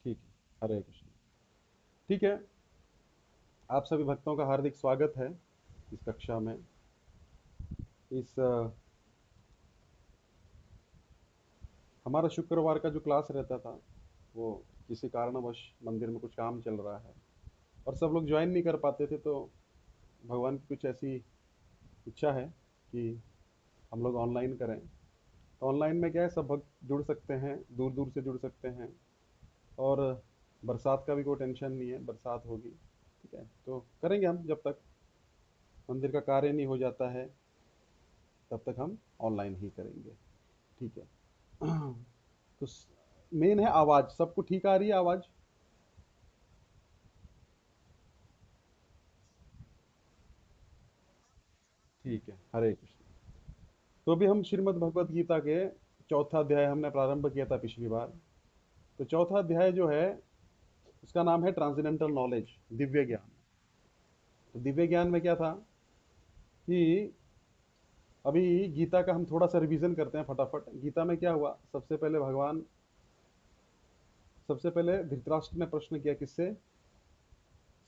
ठीक है। हरे कृष्ण। ठीक है। आप सभी भक्तों का हार्दिक स्वागत है इस कक्षा में। इस हमारा शुक्रवार का जो क्लास रहता था वो किसी कारणवश मंदिर में कुछ काम चल रहा है और सब लोग ज्वाइन नहीं कर पाते थे, तो भगवान की कुछ ऐसी इच्छा है कि हम लोग ऑनलाइन करें। तो ऑनलाइन में क्या है, सब भक्त जुड़ सकते हैं, दूर दूर से जुड़ सकते हैं। और बरसात का भी कोई टेंशन नहीं है, बरसात होगी। ठीक है, तो करेंगे हम जब तक मंदिर का कार्य नहीं हो जाता है, तब तक हम ऑनलाइन ही करेंगे। ठीक है। तो मेन है आवाज, सबको ठीक आ रही है आवाज? ठीक है। हरे कृष्ण। तो अभी हम श्रीमद् भगवत गीता के चौथा अध्याय हमने प्रारंभ किया था पिछली बार। तो चौथा अध्याय जो है उसका नाम है ट्रांसेंडेंटल नॉलेज, दिव्य ज्ञान। तो दिव्य ज्ञान में क्या था कि अभी गीता का हम थोड़ा सा रिवीजन करते हैं फटाफट। गीता में क्या हुआ, सबसे पहले धृतराष्ट्र ने प्रश्न किया, किससे?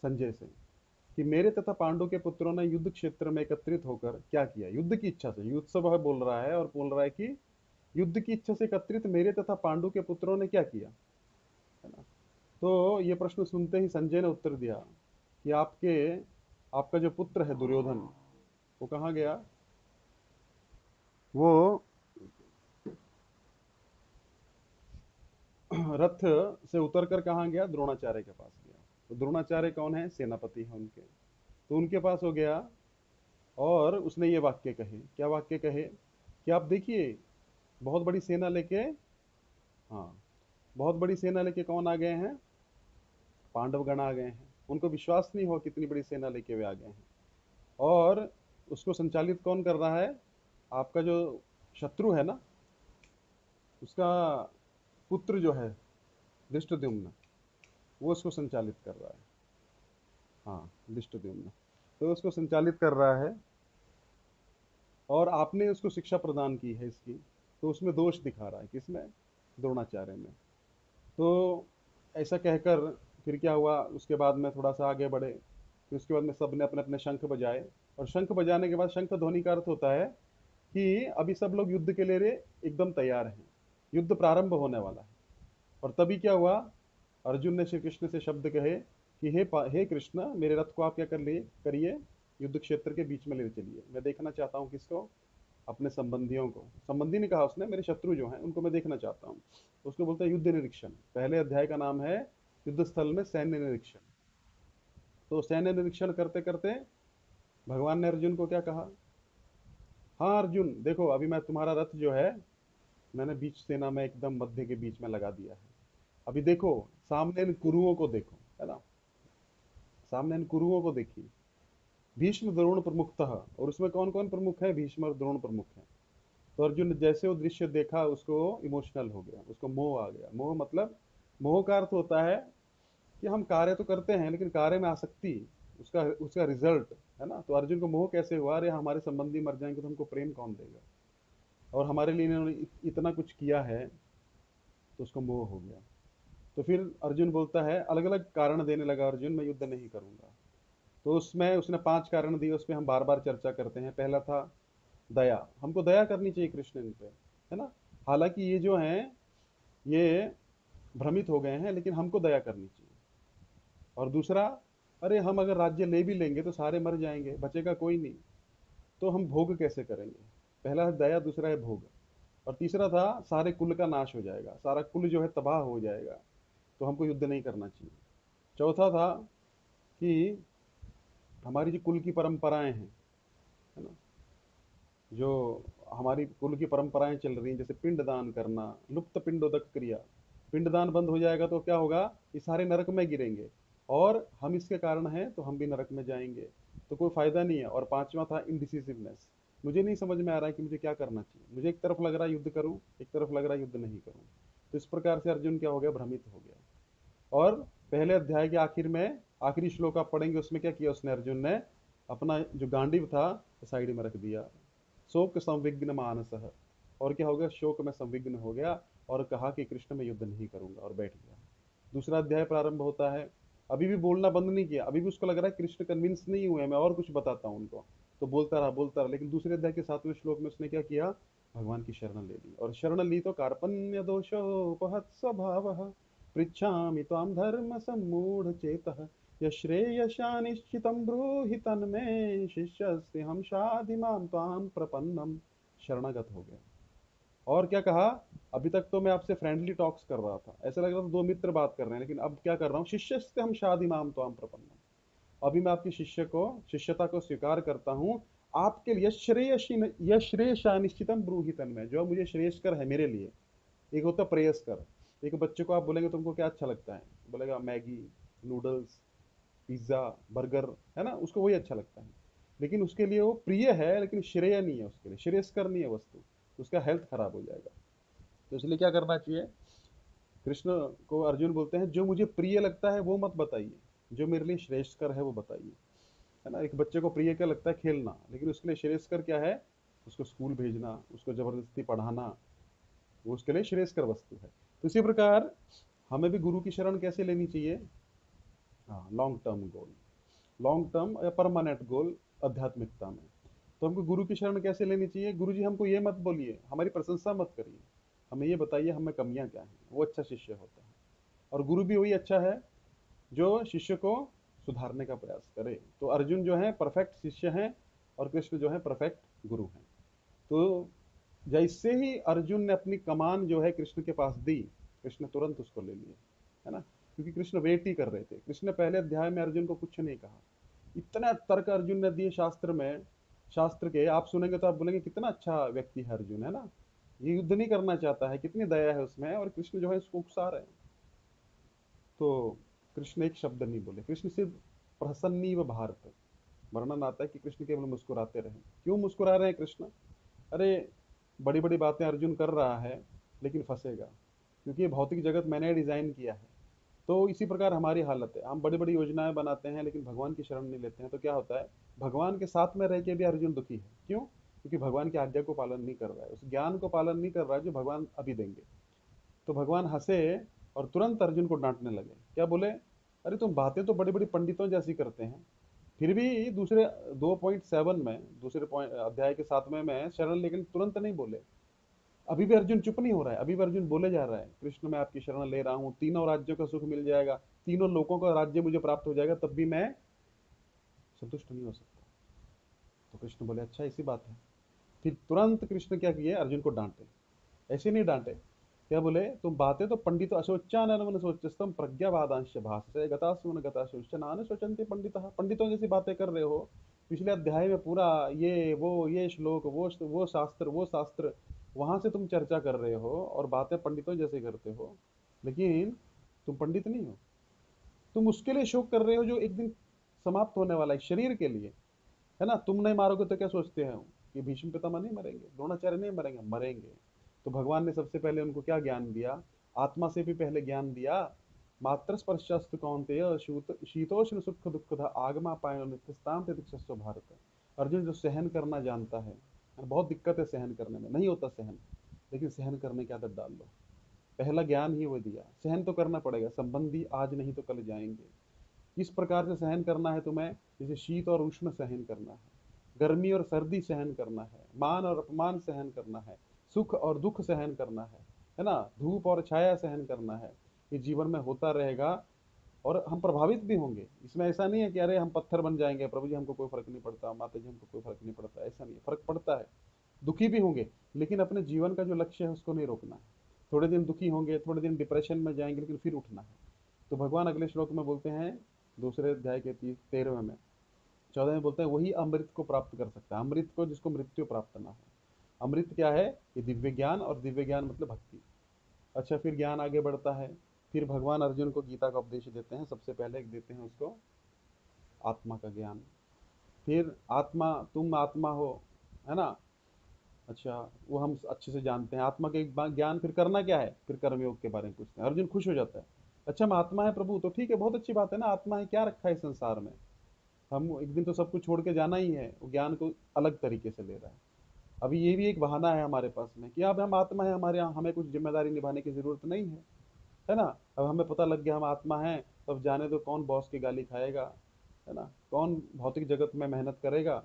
संजय से, कि मेरे तथा पांडु के पुत्रों ने युद्ध क्षेत्र में एकत्रित होकर क्या किया। युद्ध की इच्छा से, युद्ध सब बोल रहा है और बोल रहा है कि युद्ध की इच्छा से एकत्रित मेरे तथा पांडु के पुत्रों ने क्या किया, है ना। तो ये प्रश्न सुनते ही संजय ने उत्तर दिया कि आपका जो पुत्र है दुर्योधन, वो कहाँ गया? वो रथ से उतर कर कहाँ गया? द्रोणाचार्य के पास गया। तो द्रोणाचार्य कौन है? सेनापति है उनके। तो उनके पास हो गया और उसने ये वाक्य कहे। क्या वाक्य कहे? कि आप देखिए, बहुत बड़ी सेना लेके, हाँ, बहुत बड़ी सेना लेके कौन आ गए हैं? पांडव गण आ गए हैं। उनको विश्वास नहीं हो कितनी बड़ी सेना लेके वे आ गए हैं। और उसको संचालित कौन कर रहा है? आपका जो शत्रु है ना, उसका पुत्र जो है धृष्टद्युम्न, वो उसको संचालित कर रहा है। हाँ, धृष्टद्युम्न। तो उसको संचालित कर रहा है और आपने उसको शिक्षा प्रदान की है इसकी। तो उसमें दोष दिखा रहा है, किसमें? द्रोणाचार्य में। तो ऐसा कहकर फिर क्या हुआ, उसके बाद में थोड़ा सा आगे बढ़े। फिर उसके बाद में सब ने अपने अपने शंख बजाए। और शंख बजाने के बाद, शंख ध्वनि का अर्थ होता है कि अभी सब लोग युद्ध के लिए एकदम तैयार हैं, युद्ध प्रारंभ होने वाला है। और तभी क्या हुआ, अर्जुन ने श्री कृष्ण से शब्द कहे कि हे कृष्ण, मेरे रथ को आप क्या कर लिए करिए, युद्ध क्षेत्र के बीच में ले चलिए। मैं देखना चाहता हूँ किसको? अपने संबंधियों को। संबंधी ने कहा उसने, मेरे शत्रु जो हैं उनको मैं देखना चाहता हूँ। उसको बोलता है युद्ध निरीक्षण। पहले अध्याय का नाम है युद्ध स्थल में सैन्य निरीक्षण। तो सैन्य निरीक्षण करते करते भगवान ने अर्जुन को क्या कहा? हाँ अर्जुन, देखो अभी मैं तुम्हारा रथ जो है, मैंने बीच सेना में एकदम मध्य के बीच में लगा दिया है। अभी देखो, सामने इन कुरुओं को देखो, है ना। सामने इन कुरुओं को देखिए। भीष्म द्रोण प्रमुखतः, और उसमें कौन कौन प्रमुख है? भीष्म और द्रोण प्रमुख है। तो अर्जुन ने जैसे वो दृश्य देखा, उसको इमोशनल हो गया, उसको मोह आ गया। मोह मतलब, मोह का अर्थ होता है कि हम कार्य तो करते हैं लेकिन कार्य में आसक्ति, उसका उसका रिजल्ट, है ना। तो अर्जुन को मोह कैसे हुआ? अरे हमारे संबंधी मर जाएंगे तो हमको प्रेम कौन देगा, और हमारे लिए इन्होंने इतना कुछ किया है। तो उसको मोह हो गया। तो फिर अर्जुन बोलता है, अलग अलग कारण देने लगा अर्जुन, मैं युद्ध नहीं करूंगा। तो उसमें उसने 5 कारण दिए, उस पर हम बार बार चर्चा करते हैं। पहला था दया, हमको दया करनी चाहिए कृष्ण इन पे, है ना। हालांकि ये जो हैं, ये भ्रमित हो गए हैं, लेकिन हमको दया करनी चाहिए। और दूसरा, अरे हम अगर राज्य ले भी लेंगे तो सारे मर जाएंगे, बचेगा कोई नहीं, तो हम भोग कैसे करेंगे? पहला है दया, दूसरा है भोग। और तीसरा था, सारे कुल का नाश हो जाएगा, सारा कुल जो है तबाह हो जाएगा, तो हमको युद्ध नहीं करना चाहिए। चौथा था कि हमारी जो कुल की परंपराएं हैं, है ना, जो हमारी कुल की परंपराएं चल रही हैं, जैसे पिंडदान करना, लुप्त पिंडोदक क्रिया। पिंडदान बंद हो जाएगा तो क्या होगा? ये सारे नरक में गिरेंगे, और हम इसके कारण हैं तो हम भी नरक में जाएंगे, तो कोई फायदा नहीं है। और पांचवा था इनडिसिसिवनेस, मुझे नहीं समझ में आ रहा है कि मुझे क्या करना चाहिए। मुझे एक तरफ लग रहा है युद्ध करूं, एक तरफ लग रहा है युद्ध नहीं करूं। तो इस प्रकार से अर्जुन क्या हो गया? भ्रमित हो गया। और पहले अध्याय के आखिर में, आखिरी श्लोक आप पढ़ेंगे, उसमें क्या किया उसने, अर्जुन ने अपना जो गांडीव था वो साइड में रख दिया। शोक संविघ्न मानस, और क्या हो गया? शोक में संविघ्न हो गया और कहा कि कृष्ण मैं युद्ध नहीं करूंगा, और बैठ गया। दूसरा अध्याय प्रारंभ होता है, अभी भी बोलना बंद नहीं किया, अभी भी उसको लग रहा है कृष्ण कन्विंस नहीं हुए, मैं और कुछ बताता हूँ उनको। तो बोलता रहा, लेकिन दूसरे अध्याय के 7वें श्लोक में उसने क्या किया, भगवान की शरण ले ली। और शरण ली तो कार्पण्य दोषोपहत स्वभाव पृच्छामि त्वां धर्म सम्मूढ़ चेतः यश्रेयसा निश्चितं ब्रूहि तन्मे शिष्यस्ते हम शाधि मां त्वां प्रपन्नम। शरणागत हो गया। और क्या कहा, अभी तक तो मैं आपसे फ्रेंडली टॉक्स कर रहा था, ऐसा लग रहा था दो मित्र बात कर रहे हैं, लेकिन अब क्या कर रहा हूँ, शिष्यस्ते हम शाधि माम त्वां प्रपन्नम। अभी मैं आपकी शिष्यता को स्वीकार करता हूँ आपके लिए। श्रेयसा निश्चितम ब्रूहि तन्मे, जो मुझे श्रेयस्कर है मेरे लिए। एक होता है प्रेयस्कर। एक बच्चे को आप बोलेंगे तुमको क्या अच्छा लगता है, बोलेगा मैगी, नूडल्स, पिज्जा, बर्गर, है ना, उसको वही अच्छा लगता है। लेकिन उसके लिए वो प्रिय है, लेकिन श्रेय नहीं है उसके लिए, श्रेयस्कर नहीं है वस्तु, उसका हेल्थ खराब हो जाएगा। तो इसलिए क्या करना चाहिए, कृष्ण को अर्जुन बोलते हैं जो मुझे प्रिय लगता है वो मत बताइए, जो मेरे लिए श्रेष्ठकर है वो बताइए। है ना, एक बच्चे को प्रिय क्या लगता है, खेलना, लेकिन उसके लिए श्रेष्ठकर क्या है, उसको स्कूल भेजना, उसको जबरदस्ती पढ़ाना, वो उसके लिए श्रेष्ठकर वस्तु है। तो इसी प्रकार हमें भी गुरु की शरण कैसे लेनी चाहिए, हाँ, long term goal, long term या परमानेंट गोल आध्यात्मिकता में। तो हमको गुरु की शरण कैसे लेनी चाहिए, गुरु जी हमको ये मत बोलिए, हमारी प्रशंसा मत करिए, हमें ये बताइए हमें कमियां क्या हैं, वो अच्छा शिष्य होता है। और गुरु भी वही अच्छा है जो शिष्य को सुधारने का प्रयास करे। तो अर्जुन जो है परफेक्ट शिष्य हैं, और कृष्ण जो है परफेक्ट गुरु हैं। तो जैसे ही अर्जुन ने अपनी कमान जो है कृष्ण के पास दी, कृष्ण तुरंत उसको ले लिए, है ना, क्योंकि कृष्ण वेट ही कर रहे थे। कृष्ण ने पहले अध्याय में अर्जुन को कुछ नहीं कहा, इतना तर्क अर्जुन ने दिए शास्त्र में, शास्त्र के आप सुनेंगे तो आप बोलेंगे कितना अच्छा व्यक्ति है अर्जुन, है ना, ये युद्ध नहीं करना चाहता है, कितनी दया है उसमें, और कृष्ण जो है उसको उकसा रहे हैं। तो कृष्ण एक शब्द नहीं बोले, कृष्ण सिर्फ प्रसन्नी व भारत, वर्णन आता है कि कृष्ण केवल मुस्कुराते रहे। क्यों मुस्कुरा रहे हैं कृष्ण, अरे बड़ी बड़ी बातें अर्जुन कर रहा है लेकिन फंसेगा, क्योंकि ये भौतिक जगत मैंने डिजाइन किया है। तो इसी प्रकार हमारी हालत है, हम बड़ी बड़ी योजनाएं बनाते हैं लेकिन भगवान की शरण नहीं लेते हैं, तो क्या होता है, भगवान के साथ में रह के भी अर्जुन दुखी है। क्यों, क्योंकि भगवान की आज्ञा को पालन नहीं कर रहा है, उस ज्ञान को पालन नहीं कर रहा है जो भगवान अभी देंगे। तो भगवान हंसे और तुरंत अर्जुन को डांटने लगे, क्या बोले, अरे तुम बातें तो बड़ी बड़ी पंडितों जैसी करते हैं, फिर भी दूसरे 2.7 में, दूसरे अध्याय के 7वें में शरण, लेकिन तुरंत नहीं बोले। अभी भी अर्जुन चुप नहीं हो रहा है, अभी भी अर्जुन बोले जा रहा है, कृष्ण मैं आपकी शरण ले रहा हूँ, तीनों राज्यों का सुख मिल जाएगा, तीनों लोगों का राज्य मुझे प्राप्त हो जाएगा, तब भी मैं संतुष्ट नहीं हो सकता। तो कृष्ण बोले अच्छा ऐसी बात है। फिर तुरंत कृष्ण क्या किए, अर्जुन को डांटे, ऐसे नहीं डांटे, क्या बोले, तुम बातें तो पंडित अशोचान सोचस्तम प्रज्ञावादांश भाषसे गतासुन गताशोच नान शोचन्ते पंडित, पंडितों जैसी बातें कर रहे हो। पिछले अध्याय में पूरा ये श्लोक, वो शास्त्र, वो शास्त्र, वहां से तुम चर्चा कर रहे हो और बातें पंडितों जैसे करते हो, लेकिन तुम पंडित नहीं हो। तुम उसके लिए शोक कर रहे हो जो एक दिन समाप्त होने वाला है, शरीर के लिए, है ना। तुम नहीं मारोगे तो क्या सोचते हैं कि भीष्म पितामह नहीं मरेंगे, द्रोणाचार्य नहीं मरेंगे, मरेंगे। तो भगवान ने सबसे पहले उनको क्या ज्ञान दिया, आत्मा से भी पहले ज्ञान दिया, मात्र स्पर्शस्तु कौन्तेय शीतोष्ण सुख दुख आगमा पायनो नित्यस्ताम प्रतीक्षस्व भारत। अर्जुन जो सहन करना जानता है, बहुत दिक्कत है सहन करने में, नहीं होता सहन, लेकिन सहन करने की आदत डाल लो। पहला ज्ञान ही वो दिया, सहन तो करना पड़ेगा, संबंधी आज नहीं तो कल जाएंगे। किस प्रकार से सहन करना है तुम्हें, जैसे शीत और उष्ण सहन करना है, गर्मी और सर्दी सहन करना है, मान और अपमान सहन करना है, सुख और दुख सहन करना है ना, धूप और छाया सहन करना है। ये जीवन में होता रहेगा और हम प्रभावित भी होंगे। इसमें ऐसा नहीं है कि अरे हम पत्थर बन जाएंगे, प्रभु जी हमको कोई फर्क नहीं पड़ता, माता जी हमको कोई फर्क नहीं पड़ता, ऐसा नहीं है, फर्क पड़ता है, दुखी भी होंगे, लेकिन अपने जीवन का जो लक्ष्य है उसको नहीं रोकना है। थोड़े दिन दुखी होंगे, थोड़े दिन डिप्रेशन में जाएंगे, लेकिन फिर उठना है। तो भगवान अगले श्लोक में बोलते हैं, दूसरे अध्याय के 13वें में, 14 में बोलते हैं, वही अमृत को प्राप्त कर सकता है, अमृत को जिसको मृत्यु प्राप्त ना हो। अमृत क्या है, ये दिव्य ज्ञान, और दिव्य ज्ञान मतलब भक्ति। अच्छा, फिर ज्ञान आगे बढ़ता है, फिर भगवान अर्जुन को गीता का उपदेश देते हैं। सबसे पहले देते हैं उसको आत्मा का ज्ञान। फिर आत्मा, तुम आत्मा हो, है ना, अच्छा, वो हम अच्छे से जानते हैं आत्मा के ज्ञान। फिर करना क्या है, फिर कर्मयोग के बारे में पूछते हैं। अर्जुन खुश हो जाता है, अच्छा हम आत्मा है प्रभु, तो ठीक है, बहुत अच्छी बात है ना, आत्मा है, क्या रखा है इस संसार में, हम एक दिन तो सब कुछ छोड़ के जाना ही है। वो ज्ञान को अलग तरीके से ले रहा है। अभी ये भी एक बहाना है हमारे पास में कि अब हम आत्मा है, हमारे यहाँ हमें कुछ जिम्मेदारी निभाने की जरूरत नहीं है, है ना। अब हमें पता लग गया हम आत्मा हैं, तब जाने दो कौन बॉस की गाली खाएगा, है ना, कौन भौतिक जगत में मेहनत करेगा।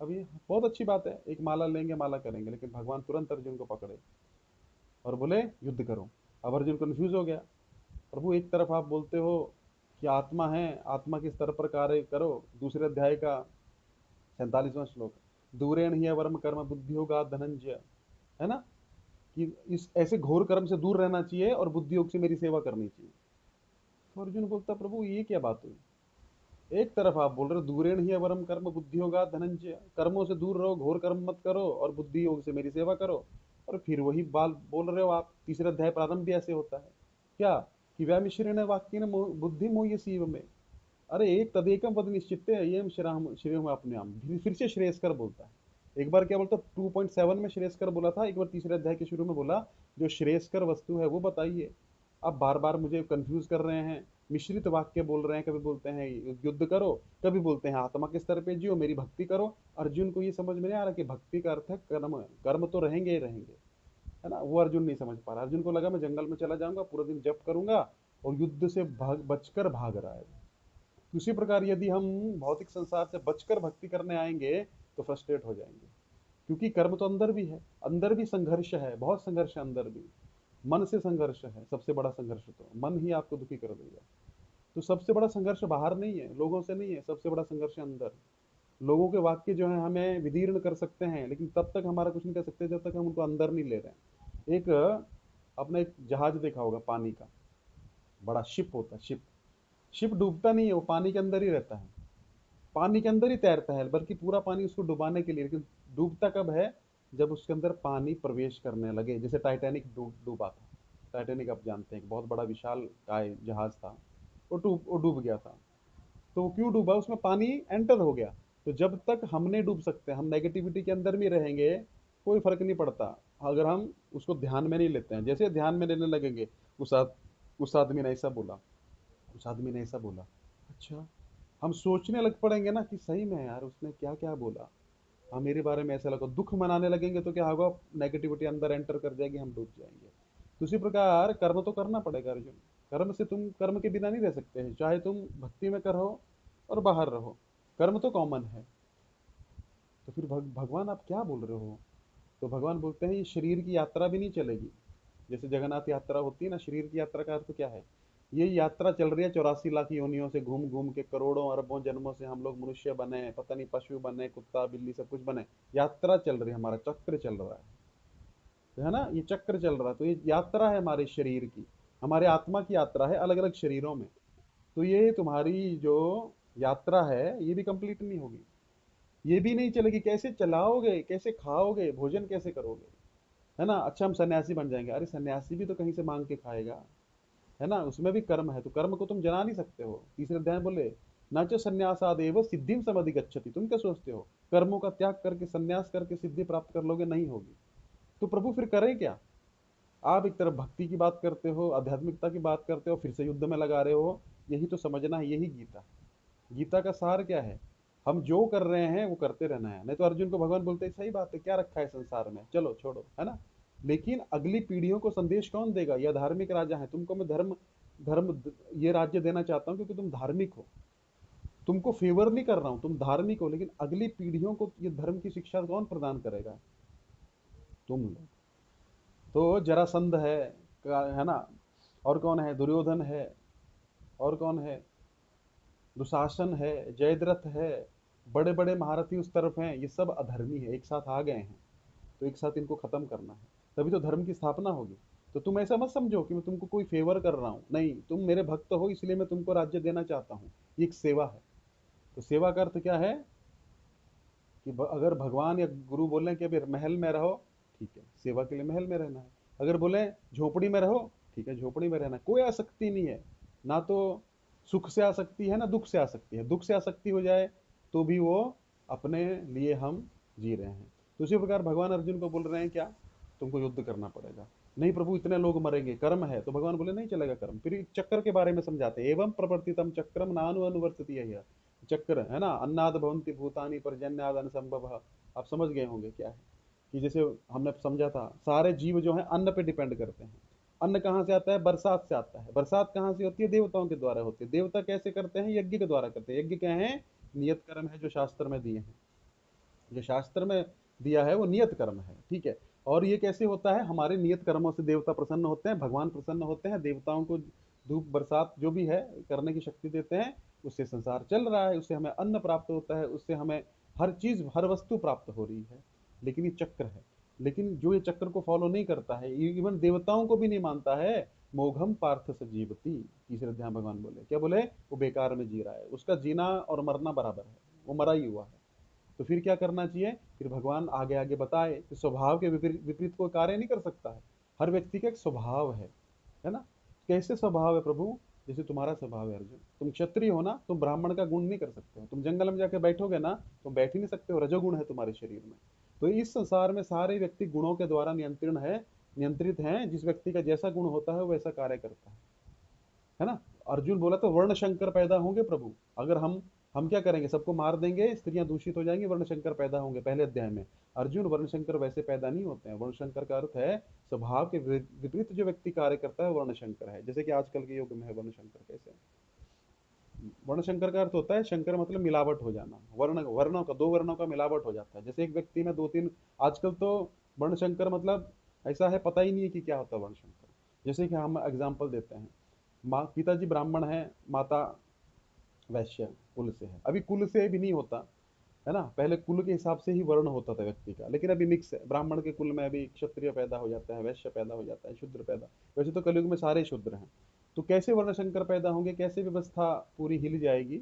अब ये बहुत अच्छी बात है, एक माला लेंगे माला करेंगे, लेकिन भगवान तुरंत अर्जुन को पकड़े और बोले युद्ध करो। अब अर्जुन कंफ्यूज हो गया, प्रभु एक तरफ आप बोलते हो कि आत्मा है, आत्मा के स्तर पर कार्य करो, दूसरे अध्याय का 47वां श्लोक, दूरेण ही वर्म कर्म बुद्धि होगा धनंजय, है ना, कि इस ऐसे घोर कर्म से दूर रहना चाहिए और बुद्धि योग से मेरी सेवा करनी चाहिए। तो अर्जुन बोलता प्रभु ये क्या बात हुई, एक तरफ आप बोल रहे हो दूरेण ही अवरम कर्म बुद्धि होगा धनंजय, कर्मों से दूर रहो, घोर कर्म मत करो और बुद्धि योग से मेरी सेवा करो, और फिर वही बाल बोल रहे हो आप, तीसरा अध्याय प्रारंभ भी ऐसे होता है क्या, कि व्यामिश्रेण वाक्य न बुद्धि मोह्य सीव में। अरे एक तदेकम पद निश्चित है ये श्रेय अपने आप, फिर से श्रेयस्कर बोलता है। एक बार क्या बोलता 2.7 में श्रेयस्कर बोला था, एक बार तीसरे अध्याय के शुरू में बोला जो श्रेयस्कर वस्तु है वो बताइए। आप बार बार मुझे कंफ्यूज कर रहे हैं, मिश्रित वाक्य बोल रहे हैं, कभी बोलते हैं युद्ध करो, कभी बोलते हैं आत्मा के स्तर पे जियो मेरी भक्ति करो। अर्जुन को ये समझ में नहीं आ रहा कि भक्ति का अर्थ है कर्म, कर्म तो रहेंगे ही रहेंगे, है ना, वो अर्जुन नहीं समझ पा रहा। अर्जुन को लगा मैं जंगल में चला जाऊंगा, पूरा दिन जप करूंगा, और युद्ध से बचकर भाग रहा है। उसी प्रकार यदि हम भौतिक संसार से बचकर भक्ति करने आएंगे तो फ्रस्ट्रेट हो जाएंगे, क्योंकि कर्म तो अंदर भी है, अंदर भी संघर्ष है, बहुत संघर्ष है अंदर भी, मन से संघर्ष है, सबसे बड़ा संघर्ष तो मन ही आपको दुखी कर देगा। तो सबसे बड़ा संघर्ष बाहर नहीं है, लोगों से नहीं है, सबसे बड़ा संघर्ष है अंदर। लोगों के वाक्य जो है हमें विदीर्ण कर सकते हैं, लेकिन तब तक हमारा कुछ नहीं कर सकते जब तक हम उनको अंदर नहीं ले रहे हैं। एक आपने एक जहाज देखा होगा पानी का, बड़ा शिप होता है, शिप, शिप डूबता नहीं है, वो पानी के अंदर ही रहता है, पानी के अंदर ही तैरता है, बल्कि पूरा पानी उसको डुबाने के लिए, लेकिन डूबता कब है, जब उसके अंदर पानी प्रवेश करने लगे। जैसे टाइटैनिक डूबा था, टाइटैनिक आप जानते हैं बहुत बड़ा विशाल काय जहाज था, वो डूब गया था। तो वो क्यों डूबा, उसमें पानी एंटर हो गया। तो जब तक हम नहीं डूब सकते, हम नेगेटिविटी के अंदर भी रहेंगे, कोई फर्क नहीं पड़ता, अगर हम उसको ध्यान में नहीं लेते हैं। जैसे ध्यान में लेने लगेंगे, उस उस आदमी ने ऐसा बोला, उस आदमी ने ऐसा बोला, अच्छा, हम सोचने लग पड़ेंगे ना कि सही में यार उसने क्या क्या बोला, हाँ मेरे बारे में ऐसा लगा, दुख मनाने लगेंगे तो क्या होगा, नेगेटिविटी अंदर एंटर कर जाएगी, हम डूब जाएंगे। तो उसी प्रकार कर्म तो करना पड़ेगा अर्जुन, कर्म से तुम कर्म के बिना नहीं रह सकते हैं, चाहे तुम भक्ति में करो और बाहर रहो, कर्म तो कॉमन है। तो फिर भगवान आप क्या बोल रहे हो, तो भगवान बोलते हैं ये शरीर की यात्रा भी नहीं चलेगी। जैसे जगन्नाथ यात्रा होती है ना, शरीर की यात्रा का अर्थ क्या है, ये यात्रा चल रही है 84 लाख योनियों से, घूम घूम के करोड़ों अरबों जन्मों से हम लोग मनुष्य बने, पता नहीं पशु बने, कुत्ता बिल्ली सब कुछ बने, यात्रा चल रही है, हमारा चक्र चल रहा है ना, ये चक्र चल रहा है। तो ये यात्रा है हमारे शरीर की, हमारे आत्मा की यात्रा है अलग अलग शरीरों में। तो ये तुम्हारी जो यात्रा है ये भी कंप्लीट नहीं होगी, ये भी नहीं चलेगी, कैसे चलाओगे, कैसे खाओगे, भोजन कैसे करोगे, है ना। अच्छा हम सन्यासी बन जाएंगे, अरे सन्यासी भी तो कहीं से मांग के खाएगा, है ना, उसमें भी कर्म है, तो कर्म को तुम जना नहीं सकते हो। तीसरे अध्याय में बोले न च संन्यासादेव सिद्धिम समधिगच्छति, तुम क्या सोचते हो कर्मों का त्याग करके संन्यास करके सिद्धि प्राप्त कर लोगे, नहीं होगी। तो प्रभु फिर करें क्या, आप एक तरफ भक्ति की बात करते हो, आध्यात्मिकता की बात करते हो, फिर से युद्ध में लगा रहे हो, यही तो समझना है, यही गीता, गीता का सार क्या है, हम जो कर रहे हैं वो करते रहना है। नहीं तो अर्जुन को भगवान बोलते हैं सही बात है, क्या रखा है संसार में, चलो छोड़ो, है ना। लेकिन अगली पीढ़ियों को संदेश कौन देगा, यह धार्मिक राजा है, तुमको मैं धर्म धर्म ये राज्य देना चाहता हूँ क्योंकि तुम धार्मिक हो, तुमको फेवर नहीं कर रहा हूं, तुम धार्मिक हो, लेकिन अगली पीढ़ियों को ये धर्म की शिक्षा कौन प्रदान करेगा, तुम लोग। तो जरासंध है ना, और कौन है, दुर्योधन है, और कौन है, दुशासन है, जयद्रथ है, बड़े बड़े महारथी उस तरफ हैं, ये सब अधर्मी है, एक साथ आ गए हैं, तो एक साथ इनको खत्म करना है, तभी तो धर्म की स्थापना होगी। तो तुम ऐसा मत समझो कि मैं तुमको कोई फेवर कर रहा हूँ, नहीं, तुम मेरे भक्त हो इसलिए मैं तुमको राज्य देना चाहता हूँ, ये एक सेवा है। तो सेवा का अर्थ क्या है कि अगर भगवान या गुरु बोले कि अभी महल में रहो, ठीक है, सेवा के लिए महल में रहना है। अगर बोले झोपड़ी में रहो, ठीक है, झोपड़ी में रहना है, कोई आसक्ति नहीं है, ना तो सुख से आसक्ति है ना दुख से आसक्ति है, दुख से आसक्ति हो जाए तो भी वो अपने लिए हम जी रहे हैं। तो उसी प्रकार भगवान अर्जुन को बोल रहे हैं क्या, तुमको युद्ध करना पड़ेगा। नहीं प्रभु इतने लोग मरेंगे, कर्म है, तो भगवान बोले नहीं चलेगा कर्म। फिर चक्र के बारे में समझाते हैं, एवं प्रवर्तितम चक्रम नानु अनुवर्तति है, चक्र है ना, अन्नाद भवन्ति भूतानि पर्जन्याद अनुसंभव, आप समझ गए होंगे क्या है, कि जैसे हमने समझा था सारे जीव जो है अन्न पे डिपेंड करते हैं, अन्न कहाँ से आता है? बरसात से आता है। बरसात कहाँ से होती है? देवताओं के द्वारा होती है। देवता कैसे करते हैं? यज्ञ के द्वारा करते हैं। यज्ञ क्या है? नियत कर्म है जो शास्त्र में दिए हैं। जो शास्त्र में दिया है वो नियत कर्म है, ठीक है। और ये कैसे होता है? हमारे नियत कर्मों से देवता प्रसन्न होते हैं, भगवान प्रसन्न होते हैं, देवताओं को धूप बरसात जो भी है करने की शक्ति देते हैं। उससे संसार चल रहा है, उससे हमें अन्न प्राप्त होता है, उससे हमें हर चीज हर वस्तु प्राप्त हो रही है। लेकिन ये चक्र है। लेकिन जो ये चक्र को फॉलो नहीं करता है, इवन देवताओं को भी नहीं मानता है, मोघम पार्थ स जीवती, तीसरे अध्याय भगवान बोले, क्या बोले? वो बेकार में जी रहा है, उसका जीना और मरना बराबर है, वो मरा ही हुआ है। तो फिर क्या करना चाहिए? फिर भगवान आगे आगे बताए कि स्वभाव के विपरीत विपरीत कोई कार्य नहीं कर सकता है। हर व्यक्ति का एक स्वभाव है ना? कैसे स्वभाव है प्रभु? जैसे तुम्हारा स्वभाव है अर्जुन, तुम क्षत्रिय हो ना, तुम ब्राह्मण का गुण नहीं कर सकते हो। तुम जंगल में जाके बैठोगे ना, तुम बैठ ही नहीं सकते हो, रजोगुण है तुम्हारे शरीर में। तो इस संसार में सारे व्यक्ति गुणों के द्वारा नियंत्रण है, नियंत्रित हैं। जिस व्यक्ति का जैसा गुण होता है वो वैसा कार्य करता है ना? अर्जुन बोला तो वर्ण शंकर पैदा होंगे प्रभु। अगर हम क्या करेंगे? सबको मार देंगे, स्त्रियां दूषित हो जाएंगी, वर्ण शंकर पैदा होंगे, पहले अध्याय में। अर्जुन, वर्ण शंकर वैसे पैदा नहीं होते हैं। वर्ण शंकर का अर्थ है स्वभाव के विपरीत जो व्यक्ति कार्य करता है वर्ण शंकर है। जैसे कि आजकल के युग में है वर्ण शंकर। कैसे? वर्ण शंकर का अर्थ होता है, शंकर मतलब मिलावट हो जाना, वर्ण वर्णों का, दो वर्णों का मिलावट हो जाता है। जैसे एक व्यक्ति में दो तीन, आजकल तो वर्ण शंकर मतलब ऐसा है, पता ही नहीं है कि क्या होता है वर्ण शंकर। जैसे कि हम एग्जाम्पल देते हैं, माँ पिताजी ब्राह्मण है, माता वैश्य कुल से है। अभी कुल से भी नहीं होता है ना, पहले कुल के हिसाब से ही वर्ण होता था व्यक्ति का, लेकिन अभी मिक्स है। ब्राह्मण के कुल में अभी क्षत्रिय पैदा हो जाता है, वैश्य पैदा हो जाता है, शूद्र पैदा। वैसे तो कलयुग में सारे शूद्र हैं। तो कैसे वर्ण शंकर पैदा होंगे? कैसे व्यवस्था पूरी हिल जाएगी?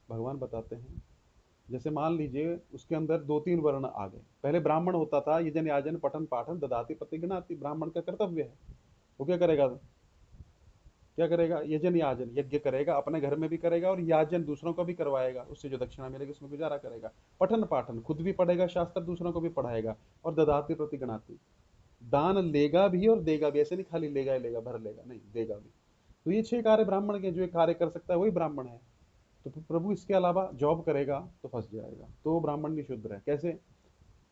भगवान बताते हैं। जैसे मान लीजिए उसके अंदर दो तीन वर्ण आ गए। पहले ब्राह्मण होता था, यजन याजन पठन पाठन ददाति प्रतिगृह्णाति, ब्राह्मण का कर्तव्य है। वो क्या करेगा? क्या करेगा? यजन याजन, यज्ञ करेगा, अपने घर में भी करेगा और याजन दूसरों को भी करवाएगा, उससे जो दक्षिणा मिलेगी उसमें गुजारा करेगा। पठन पाठन, खुद भी पढ़ेगा शास्त्र, दूसरों को भी पढ़ाएगा। और ददाति प्रतिगणाति, दान लेगा भी और देगा भी। ऐसे नहीं खाली लेगा ही लेगा, भर लेगा, नहीं, देगा भी। तो ये छह कार्य ब्राह्मण के, जो ये कार्य कर सकता है वही ब्राह्मण है। तो फिर प्रभु इसके अलावा जॉब करेगा तो फंस जाएगा, तो वो ब्राह्मण नहीं, शुद्र है। कैसे?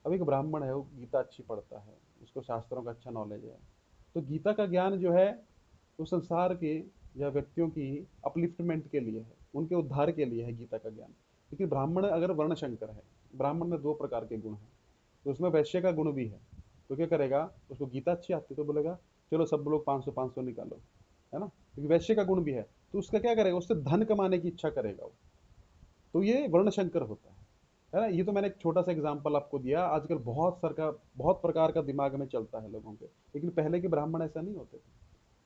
अब एक ब्राह्मण है, वो गीता अच्छी पढ़ता है, उसको शास्त्रों का अच्छा नॉलेज है, तो गीता का ज्ञान जो है वो संसार के या व्यक्तियों की अपलिफ्टमेंट के लिए है, उनके उद्धार के लिए है गीता का ज्ञान। लेकिन ब्राह्मण अगर वर्ण शंकर है, ब्राह्मण में दो प्रकार के गुण हैं, तो उसमें वैश्य का गुण भी है, तो क्या करेगा? उसको गीता अच्छी आती तो बोलेगा चलो सब लोग 500 500 निकालो, है ना, क्योंकि वैश्य का गुण भी है। तो उसका क्या करेगा? उससे धन कमाने की इच्छा करेगा वो। तो ये वर्ण शंकर होता है ना? ये तो मैंने एक छोटा सा एग्जांपल आपको दिया। आजकल बहुत प्रकार का दिमाग में चलता है लोगों के, लेकिन पहले के ब्राह्मण ऐसा नहीं होते थे।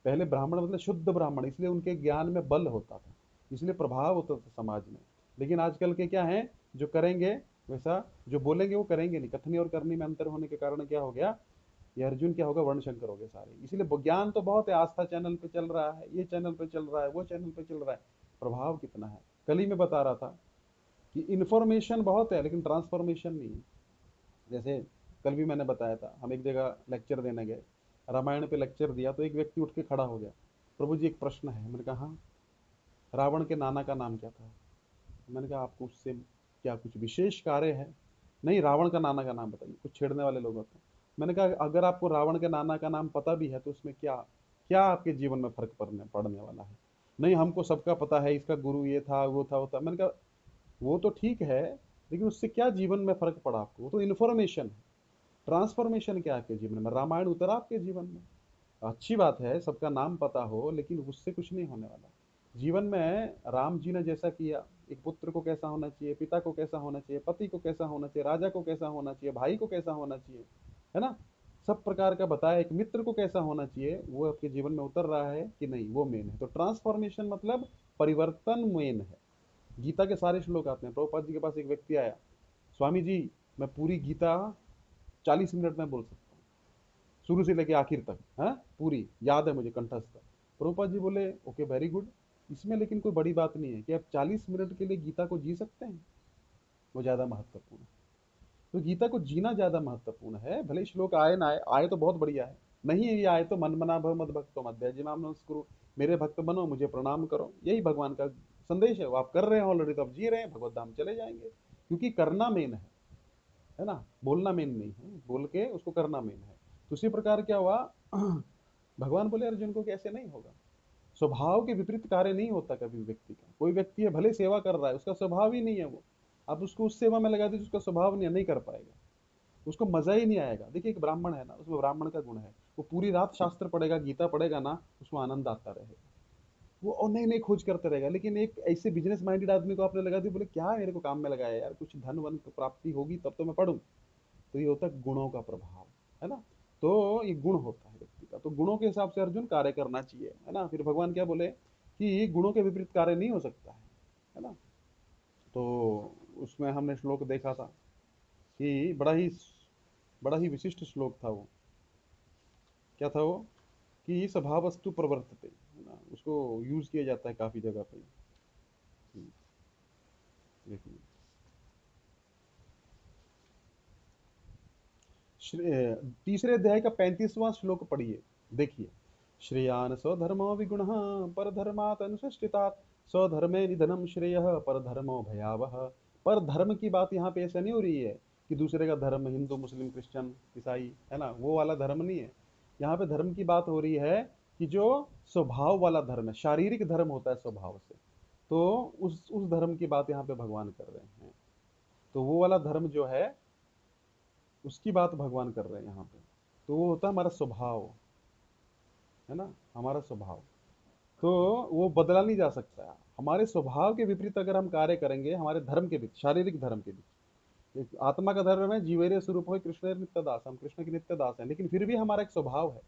पहले ब्राह्मण मतलब शुद्ध ब्राह्मण, इसलिए उनके ज्ञान में बल होता था, इसलिए प्रभाव होता था समाज में। लेकिन आजकल के क्या है? जो करेंगे वैसा, जो बोलेंगे वो करेंगे नहीं। कथनी और करनी में अंतर होने के कारण क्या हो गया? ये अर्जुन क्या होगा? वर्ण शंकर हो गए सारे। इसलिए ज्ञान तो बहुत है, आस्था चैनल पे चल रहा है, ये चैनल पे चल रहा है, वो चैनल पे चल रहा है, प्रभाव कितना है? कल ही मैं बता रहा था कि इन्फॉर्मेशन बहुत है लेकिन ट्रांसफॉर्मेशन नहीं है। जैसे कल भी मैंने बताया था, हम एक जगह लेक्चर देने गए, रामायण पे लेक्चर दिया, तो एक व्यक्ति उठ के खड़ा हो गया, प्रभु जी एक प्रश्न है। मैंने कहा हाँ। रावण के नाना का नाम क्या था? मैंने कहा आपको उससे क्या कुछ विशेष कार्य है? नहीं, रावण का नाना का नाम बताइए। कुछ छेड़ने वाले लोग होते हैं। मैंने कहा अगर आपको रावण के नाना का नाम पता भी है तो उसमें क्या क्या आपके जीवन में फर्क पड़ने वाला है? नहीं, हमको सबका पता है, इसका गुरु ये था, वो था, वो था। मैंने कहा वो तो ठीक है, लेकिन उससे क्या जीवन में फर्क पड़ा आपको? वो तो इन्फॉर्मेशन है। ट्रांसफॉर्मेशन क्या है आपके जीवन में? रामायण उतरा आपके जीवन में, अच्छी बात है सबका नाम पता हो, लेकिन उससे कुछ नहीं होने वाला। जीवन में राम जी ने जैसा किया, एक पुत्र को कैसा होना चाहिए, पिता को कैसा होना चाहिए, पति को कैसा होना चाहिए, राजा को कैसा होना चाहिए, भाई को कैसा होना चाहिए, है ना, सब प्रकार का बताया। एक मित्र को कैसा होना चाहिए, वो आपके जीवन में उतर रहा है कि नहीं, वो मेन है। तो ट्रांसफॉर्मेशन मतलब परिवर्तन मेन है। गीता के सारे श्लोक आते हैं। प्रभुपाद जी के पास एक व्यक्ति आया, स्वामी जी मैं पूरी गीता 40 मिनट में बोल सकता हूँ, शुरू से लेके आखिर तक, है पूरी याद है मुझे कंठस्थ। प्रभुपाद जी बोले ओके वेरी गुड, इसमें लेकिन कोई बड़ी बात नहीं है कि आप 40 मिनट के लिए गीता को जी सकते हैं, वो ज्यादा महत्वपूर्ण है। तो गीता को जीना ज्यादा महत्वपूर्ण है। भले श्लोक आए ना आए, आए तो बहुत बढ़िया है, नहीं ये आए तो मन मना भव मद भक्तो मध्य जिमाम नमस्कुरु, मेरे भक्त बनो, मुझे प्रणाम करो, यही भगवान का संदेश है। वो आप कर रहे हैं ऑलरेडी, तो आप जी रहे हैं, भगवत धाम चले जाएंगे। क्योंकि करना मेन है ना, बोलना मेन नहीं है, बोल के उसको करना मेन है। तो उसी प्रकार क्या हुआ भगवान बोले अर्जुन को कि ऐसे नहीं होगा। स्वभाव के विपरीत कार्य नहीं होता कभी व्यक्ति का। कोई व्यक्ति है भले सेवा कर रहा है, उसका स्वभाव ही नहीं है वो, आप उसको उस सेवा में लगा दीजिए, उसका स्वभाव नहीं कर पाएगा, उसको मजा ही नहीं आएगा। देखिए एक ब्राह्मण है ना, उसमें ब्राह्मण का गुण है, वो पूरी रात शास्त्र पढ़ेगा, गीता पढ़ेगा ना, उसको आनंद आता रहेगा, वो और नई नई खोज करते रहेगा। लेकिन एक ऐसे बिजनेस माइंडेड आदमी को आपने लगा दी, बोले क्या मेरे को काम में लगाया यार, कुछ धन वन प्राप्ति होगी तब तो मैं पढ़ूं। तो ये होता है गुणों का प्रभाव, है ना। तो ये गुण होता है व्यक्ति का, तो गुणों के हिसाब से अर्जुन कार्य करना चाहिए, है ना। फिर भगवान क्या बोले कि गुणों के विपरीत कार्य नहीं हो सकता है ना। तो उसमें हमने श्लोक देखा था कि बड़ा ही विशिष्ट श्लोक था वो। क्या था वो कि स्वभावस्तु प्रवर्तते, है ना, उसको यूज किया जाता है काफी जगह पे। देखिए तीसरे अध्याय का 35वां श्लोक पढ़िए। देखिए, श्रेयान स्वधर्मो विगुण पर धर्मात अनुष्ठितात स्वधर्मे निधनम श्रेय पर धर्मो भयावह। पर धर्म की बात यहाँ पे ऐसा नहीं हो रही है कि दूसरे का धर्म, हिंदू मुस्लिम क्रिश्चियन ईसाई, है ना, वो वाला धर्म नहीं है। यहाँ पे धर्म की बात हो रही है कि जो स्वभाव वाला धर्म है, शारीरिक धर्म होता है स्वभाव से, तो उस धर्म की बात यहाँ पे भगवान कर रहे हैं। तो वो वाला धर्म जो है उसकी बात भगवान कर रहे हैं यहाँ पे। तो वो होता है हमारा स्वभाव, है ना, हमारा स्वभाव। तो वो बदला नहीं जा सकता है। हमारे स्वभाव के विपरीत अगर हम कार्य करेंगे, हमारे धर्म के बीच, शारीरिक धर्म के बीच, एक आत्मा का धर्म है जीवेरे स्वरूप हो कृष्ण नित्य दास, हम कृष्ण के नित्य दास हैं, लेकिन फिर भी हमारा एक स्वभाव है।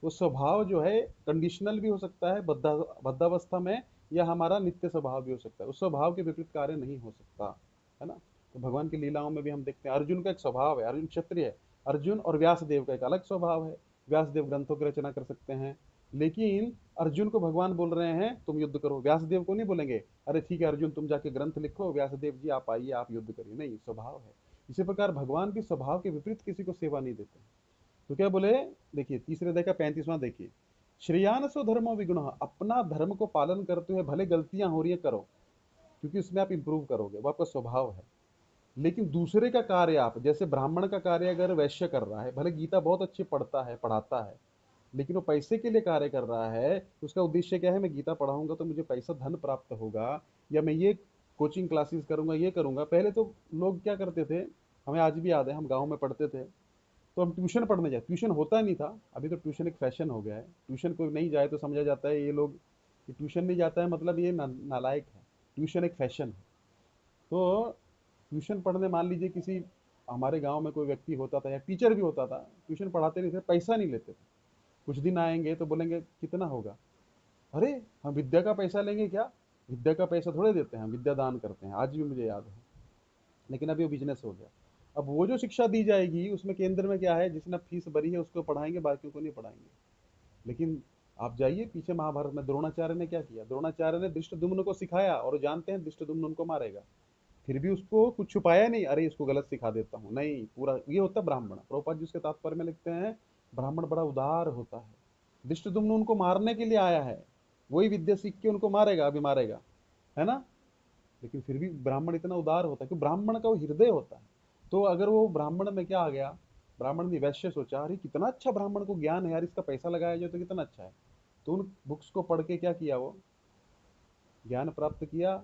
वो स्वभाव जो है कंडीशनल भी हो सकता है बद्धावस्था में, या हमारा नित्य स्वभाव भी हो सकता है। उस स्वभाव के विपरीत कार्य नहीं हो सकता, है ना। तो भगवान की लीलाओं में भी हम देखते हैं अर्जुन का एक स्वभाव है, अर्जुन क्षत्रिय है। अर्जुन और व्यासदेव का एक अलग स्वभाव है। व्यासदेव ग्रंथों की रचना कर सकते हैं, लेकिन अर्जुन को भगवान बोल रहे हैं तुम युद्ध करो। व्यासदेव को नहीं बोलेंगे अरे ठीक है अर्जुन तुम जाके ग्रंथ लिखो, व्यासदेव जी आप आइए आप युद्ध करिए, नहीं, स्वभाव है। इसी प्रकार भगवान भी स्वभाव के विपरीत किसी को सेवा नहीं देते। तो क्या बोले, देखिए तीसरे अध्याय का 35वां देखिए, श्रेयान सो धर्मो विगुण, अपना धर्म को पालन करते हुए भले गलतियां हो रही है करो, क्योंकि उसमें आप इंप्रूव करोगे, वो आपका स्वभाव है। लेकिन दूसरे का कार्य, आप जैसे ब्राह्मण का कार्य अगर वैश्य कर रहा है, भले गीता बहुत अच्छी पढ़ता है पढ़ाता है, लेकिन वो पैसे के लिए कार्य कर रहा है, उसका उद्देश्य क्या है, मैं गीता पढ़ाऊंगा तो मुझे पैसा धन प्राप्त होगा, या मैं ये कोचिंग क्लासेस करूंगा, ये करूंगा। पहले तो लोग क्या करते थे, हमें आज भी याद है, हम गांव में पढ़ते थे, तो हम ट्यूशन पढ़ने जाए, ट्यूशन होता नहीं था। अभी तो ट्यूशन एक फैशन हो गया है, ट्यूशन कोई नहीं जाए तो समझा जाता है ये लोग कि ट्यूशन नहीं जाता है मतलब ये नालायक है। ट्यूशन एक फैशन है। तो ट्यूशन पढ़ने मान लीजिए किसी, हमारे गांव में कोई व्यक्ति होता था या टीचर भी होता था, ट्यूशन पढ़ाते नहीं थे, पैसा नहीं लेते थे। कुछ दिन आएंगे तो बोलेंगे कितना होगा, अरे हम विद्या का पैसा लेंगे क्या, विद्या का पैसा थोड़े देते हैं, हम विद्या दान करते हैं, आज भी मुझे याद है। लेकिन अभी वो बिजनेस हो गया। अब वो जो शिक्षा दी जाएगी उसमें केंद्र में क्या है, जिसने फीस भरी है उसको पढ़ाएंगे, बाकियों को नहीं पढ़ाएंगे। लेकिन आप जाइए पीछे महाभारत में द्रोणाचार्य ने क्या किया, द्रोणाचार्य ने धृष्टद्युम्न को सिखाया, और जानते हैं धृष्टद्युम्न उनको मारेगा, फिर भी उसको कुछ छुपाया नहीं, अरे इसको गलत सिखा देता हूँ, नहीं, पूरा ये होता है ब्राह्मण। प्रभुपाद जी उसके तात्पर्य में लिखते हैं ब्राह्मण बड़ा उदार होता है। धृष्टद्युम्न उनको मारने के लिए आया है, वही विद्या सीख के उनको मारेगा, अभी मारेगा, है ना। लेकिन फिर भी ब्राह्मण इतना उदार होता है कि ब्राह्मण का वो हृदय होता है। तो अगर वो ब्राह्मण में क्या आ गया, ब्राह्मण ने वैश्य सोचा अरे कितना अच्छा ब्राह्मण को ज्ञान है यार, इसका पैसा लगाया जाए तो कितना अच्छा है। तो उन बुक्स को पढ़ के क्या किया, वो ज्ञान प्राप्त किया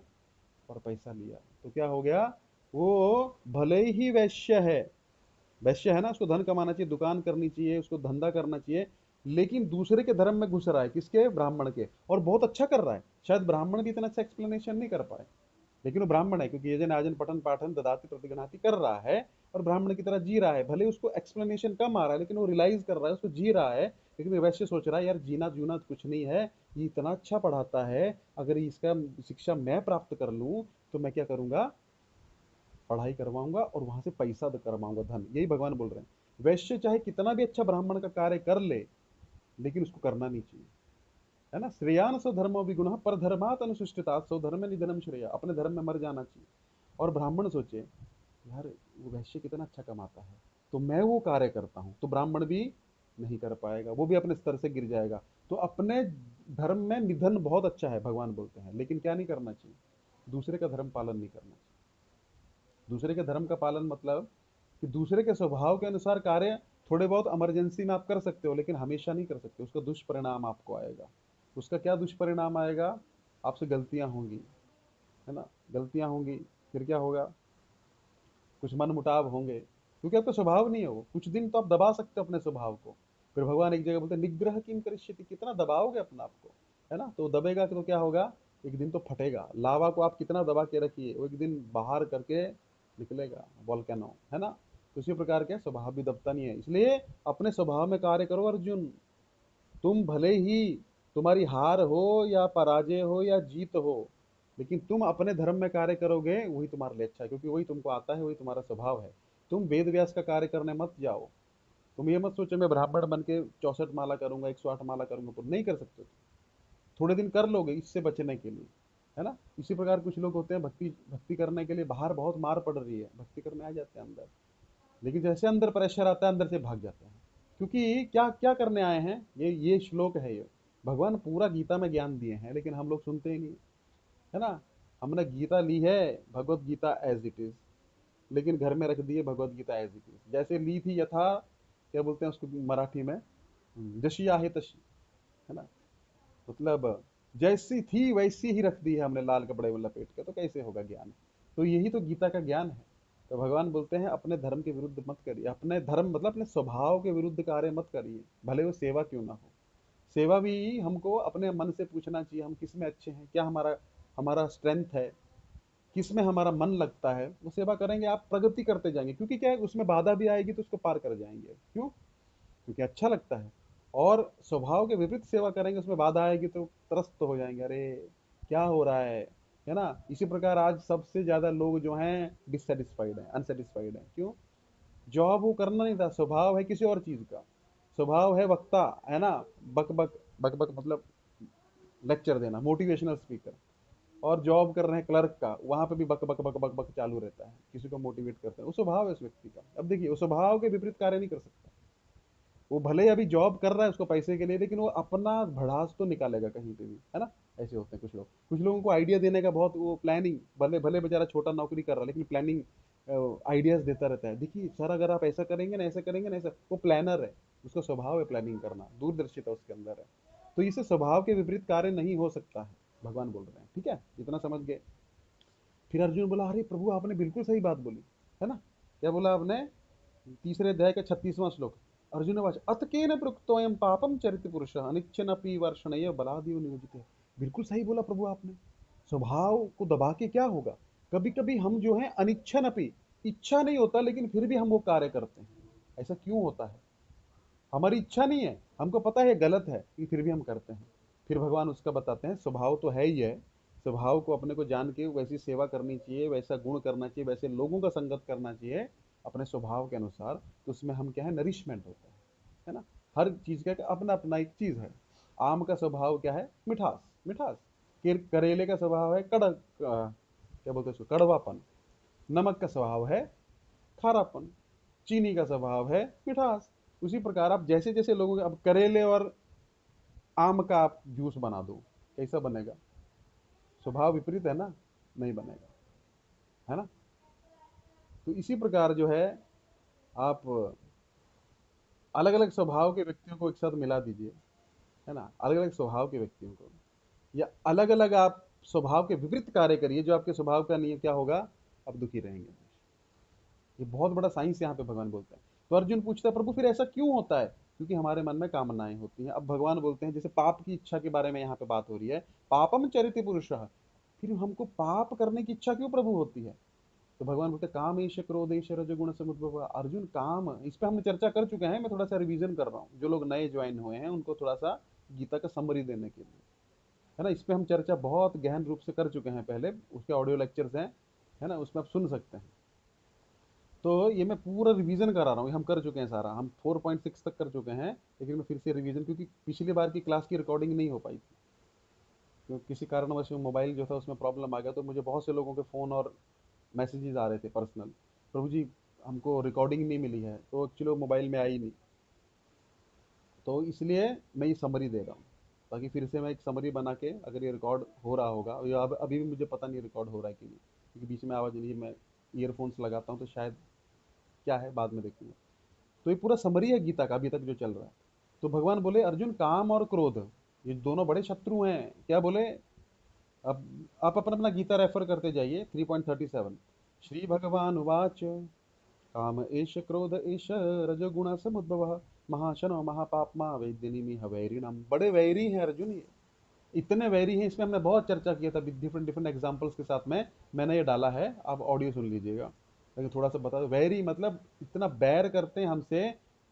और पैसा लिया, तो क्या हो गया, वो भले ही वैश्य है, वैश्य है ना, उसको धन कमाना चाहिए, दुकान करनी चाहिए, उसको धंधा करना चाहिए, लेकिन दूसरे के धर्म में घुस रहा है, किसके, ब्राह्मण के, और बहुत अच्छा कर रहा है। शायद ब्राह्मण भी इतना अच्छा एक्सप्लेनेशन नहीं कर पाए, लेकिन वो ब्राह्मण है, क्योंकि यजन आजन पठन पाठन ददाति प्रतिगृहाति कर रहा है, और ब्राह्मण की तरह जी रहा है। भले उसको एक्सप्लेनेशन कम आ रहा है, लेकिन वो रियलाइज कर रहा है, उसको जी रहा है। लेकिन वैसे सोच रहा है यार जीना जूना कुछ नहीं है, ये इतना अच्छा पढ़ाता है, अगर इसका शिक्षा मैं प्राप्त कर लूं तो मैं क्या करूंगा, पढ़ाई करवाऊंगा और वहां से पैसा करवाऊंगा, धन। यही भगवान बोल रहे हैं। वैश्य चाहे कितना भी अच्छा ब्राह्मण का कार्य कर ले, लेकिन उसको करना नहीं चाहिए, है ना। श्रेयान सो धर्मो विगुण पर धर्मात अनुसृष्टिता सो धर्म निधनम श्रेया, अपने धर्म में मर जाना चाहिए। और ब्राह्मण सोचे यार वो वैश्य कितना अच्छा कमाता है, तो मैं वो कार्य करता हूं, तो ब्राह्मण भी नहीं कर पाएगा, वो भी अपने स्तर से गिर जाएगा। तो अपने धर्म में निधन बहुत अच्छा है भगवान बोलते हैं, लेकिन क्या नहीं करना चाहिए, दूसरे का धर्म पालन नहीं करना चाहिए। दूसरे के धर्म का पालन मतलब कि दूसरे के स्वभाव के अनुसार कार्य थोड़े बहुत इमरजेंसी में आप कर सकते हो, लेकिन हमेशा नहीं कर सकते, उसका दुष्परिणाम आपको आएगा। उसका क्या दुष्परिणाम आएगा? आपसे गलतियां होंगी, है ना, गलतियां होंगी, फिर क्या होगा? कुछ मन मुटाव होंगे, क्योंकि आपका स्वभाव नहीं है वो। कुछ दिन तो आप दबा सकते हो अपने स्वभाव को, फिर भगवान एक जगह बोलते हैं निग्रह किम करिष्यति, कितना दबाओगे अपने आप को, है ना, तो दबेगा तो क्या होगा? एक दिन तो फटेगा। लावा को आप कितना दबा के रखिए, वो एक दिन बाहर करके निकलेगा, वॉल्केनो, है ना। तो उसी प्रकार के स्वभाव भी दबता नहीं है, इसलिए अपने स्वभाव में कार्य करो अर्जुन। तुम भले ही तुम्हारी हार हो या पराजय हो या जीत हो, लेकिन तुम अपने धर्म में कार्य करोगे, वही तुम्हारे लिए अच्छा है, क्योंकि वही तुमको आता है, वही तुम्हारा स्वभाव है। तुम वेद व्यास का कार्य करने मत जाओ। तुम ये मत सोचो मैं ब्राह्मण बन के 64 माला करूंगा, 108 माला करूंगा, तो नहीं कर सकते। थोड़े दिन कर लोगे इससे बचने के लिए, है ना। इसी प्रकार कुछ लोग होते हैं भक्ति भक्ति करने के लिए बाहर बहुत मार पड़ रही है, भक्ति करने आ जाते हैं अंदर, लेकिन जैसे अंदर प्रेशर आता है अंदर से भाग जाते हैं। क्योंकि क्या क्या करने आए हैं, ये श्लोक है ये। भगवान पूरा गीता में ज्ञान दिए हैं, लेकिन हम लोग सुनते ही नहीं, है ना। हमने गीता ली है, Bhagavad Gita as it is, लेकिन घर में रख दी है Bhagavad Gita as it is, जैसे ली थी यथा, क्या बोलते हैं उसको मराठी में, जशी आहे तशी, है ना। मतलब जैसी थी वैसी ही रख दी है हमने लाल कपड़े में लपेट के, तो कैसे होगा ज्ञान? तो यही तो गीता का ज्ञान है। तो भगवान बोलते हैं अपने धर्म के विरुद्ध मत करिए, अपने धर्म मतलब अपने स्वभाव के विरुद्ध कार्य मत करिए, भले वो सेवा क्यों ना हो। सेवा भी हमको अपने मन से पूछना चाहिए, हम किस में अच्छे हैं, क्या हमारा हमारा स्ट्रेंथ है, किस में हमारा मन लगता है, वो सेवा करेंगे, आप प्रगति करते जाएंगे। क्योंकि क्या है, उसमें बाधा भी आएगी तो उसको पार कर जाएंगे, क्यों? क्योंकि अच्छा लगता है। और स्वभाव के विपरीत सेवा करेंगे, उसमें बाधा आएगी तो त्रस्त हो जाएंगे, अरे क्या हो रहा है ना। इसी प्रकार आज सबसे ज्यादा लोग जो हैं डिससेटिस्फाइड है, अनसेटिस्फाइड है, क्यों? जॉब वो करना नहीं था, स्वभाव है किसी और चीज का, स्वभाव है वक्ता, है ना, बक बक बक बक मतलब लेक्चर देना, मोटिवेशनल स्पीकर। और जॉब कर रहे हैं क्लर्क का, वहां पे भी बक बक बक बक बक चालू रहता है, किसी को मोटिवेट करते हैं, वो स्वभाव है उस व्यक्ति का। अब देखिए वो स्वभाव के विपरीत कार्य नहीं कर सकता। वो भले ही अभी जॉब कर रहा है उसको पैसे के लिए, लेकिन वो अपना भड़ास तो निकालेगा कहीं पे भी, है ना। ऐसे होते हैं कुछ लोग, कुछ लोगों को आइडिया देने का बहुत, वो प्लानिंग, भले भले बेचारा छोटा नौकरी कर रहा है, लेकिन प्लानिंग आइडियाज देता रहता है। देखिए सर अगर आप ऐसा करेंगे ना, ऐसा करेंगे ना, ऐसा, वो प्लानर है, उसका स्वभाव है प्लानिंग करना, दूरदर्शिता उसके अंदर है। तो इसे स्वभाव के विपरीत कार्य नहीं हो सकता है, भगवान बोल रहे हैं, ठीक है, इतना समझ गए। फिर अर्जुन बोला अरे प्रभु आपने बिल्कुल सही बात बोली, है ना। क्या बोला आपने? तीसरे अध्याय का 36वां श्लोक। अर्जुन वाच अतकेन प्रोक्तोयम पापम चरित पुरुष अनिच्छनपि वर्षणय बलादिव नियोजित। बिल्कुल सही बोला प्रभु आपने। स्वभाव को दबा के क्या होगा? कभी कभी हम जो है अनिच्छनपि, इच्छा नहीं होता लेकिन फिर भी हम वो कार्य करते हैं। ऐसा क्यों होता है? हमारी इच्छा नहीं है, हमको पता है गलत है, लेकिन फिर भी हम करते हैं। फिर भगवान उसका बताते हैं स्वभाव तो है ही है, स्वभाव को अपने को जान के वैसी सेवा करनी चाहिए, वैसा गुण करना चाहिए, वैसे लोगों का संगत करना चाहिए अपने स्वभाव के अनुसार। तो उसमें हम क्या है, नरिशमेंट होता है ना। हर चीज का अपना अपना एक चीज है। आम का स्वभाव क्या है? मिठास, मिठास। करेले का स्वभाव है कड़क, क्या बोलते हैं उसको, कड़वापन। नमक का स्वभाव है खारापन। चीनी का स्वभाव है मिठास। उसी प्रकार आप जैसे जैसे लोगों के, अब करेले और आम का आप जूस बना दो, कैसा बनेगा? स्वभाव विपरीत है ना, नहीं बनेगा, है ना। तो इसी प्रकार जो है, आप अलग अलग स्वभाव के व्यक्तियों को एक साथ मिला दीजिए, है ना, अलग अलग स्वभाव के व्यक्तियों को, या अलग अलग आप स्वभाव के विपरीत कार्य करिए, जो आपके स्वभाव का नहीं है, क्या होगा? आप दुखी रहेंगे। ये बहुत बड़ा साइंस यहाँ पे भगवान बोलते हैं। तो अर्जुन पूछता है प्रभु फिर ऐसा क्यों होता है? क्योंकि हमारे मन में कामनाएं होती हैं। अब भगवान बोलते हैं जैसे पाप की इच्छा के बारे में यहाँ पे बात हो रही है, पापम चरित पुरुष, फिर हमको पाप करने की इच्छा क्यों प्रभु होती है? तो भगवान बोलते हैं काम ईश क्रोधेश रजगुण समुद्भव। अर्जुन काम, इस पे हमने चर्चा कर चुके हैं, मैं थोड़ा सा रिवीजन कर रहा हूँ, जो लोग नए ज्वाइन हुए हैं उनको थोड़ा सा गीता का समरी देने के लिए, है ना। इस पे हम चर्चा बहुत गहन रूप से कर चुके हैं पहले, उसके ऑडियो लेक्चर्स हैं, है ना, उसमें आप सुन सकते हैं। तो ये मैं पूरा रिवीजन करा रहा हूँ, हम कर चुके हैं सारा, हम 4.6 तक कर चुके हैं, लेकिन मैं फिर से रिवीजन, क्योंकि पिछली बार की क्लास की रिकॉर्डिंग नहीं हो पाई थी, क्योंकि किसी कारणवश मोबाइल जो था उसमें प्रॉब्लम आ गया, तो मुझे बहुत से लोगों के फ़ोन और मैसेजेस आ रहे थे पर्सनल, प्रभु जी हमको रिकॉर्डिंग नहीं मिली है, तो एक्चुअली वो मोबाइल में आई नहीं। तो इसलिए मैं ये समरी दे रहा हूँ, ताकि फिर से मैं एक समरी बना के, अगर ये रिकॉर्ड हो रहा होगा, या अभी भी मुझे पता नहीं रिकॉर्ड हो रहा है कि नहीं, क्योंकि बीच में आवाज़ नहीं है, मैं ईयरफोन्स लगाता हूँ तो शायद क्या है बाद में देखूंगा। तो ये पूरा समरी है गीता का अभी तक जो चल रहा है। तो भगवान बोले अर्जुन काम और क्रोध ये दोनों बड़े शत्रु हैं। क्या बोले? अब आप अपना अपना गीता रेफर करते जाइए 3.37। श्री भगवान उवाच काम एष क्रोध एष रजोगुण समुद्भव महाशनो महापाप्मा वेदिनीमिह वैरिणम। बड़े वैरी हैं अर्जुन ये, इतने वैरी हैं। इसमें हमने बहुत चर्चा किया था डिफरेंट डिफरेंट एग्जांपल्स के साथ में, मैंने ये डाला है, आप ऑडियो सुन लीजिएगा। लेकिन थोड़ा सा बता दो, वैरी मतलब इतना बैर करते हैं हमसे,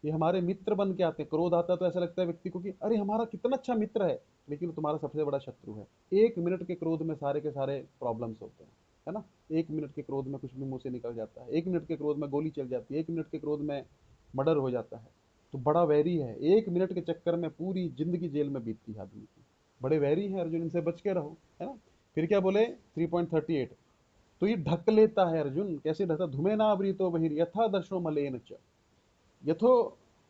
ये हमारे मित्र बन के आते हैं। क्रोध आता है तो ऐसा लगता है व्यक्ति को कि अरे हमारा कितना अच्छा मित्र है, लेकिन वो तुम्हारा सबसे बड़ा शत्रु है। 1 मिनट के क्रोध में सारे के सारे प्रॉब्लम्स होते हैं, है ना। 1 मिनट के क्रोध में कुछ भी मुंह से निकल जाता है, 1 मिनट के क्रोध में गोली चल जाती है, 1 मिनट के क्रोध में मर्डर हो जाता है। तो बड़ा वैरी है, 1 मिनट के चक्कर में पूरी जिंदगी जेल में बीतती है आदमी की। बड़े वैरी हैं अर्जुन, इनसे बच के रहो, है ना। फिर क्या बोले 3.38, तो ये ढक लेता है अर्जुन। कैसे ढकता? धूमेनावृतो बहिर्यथा दर्शनो मलेन च यथो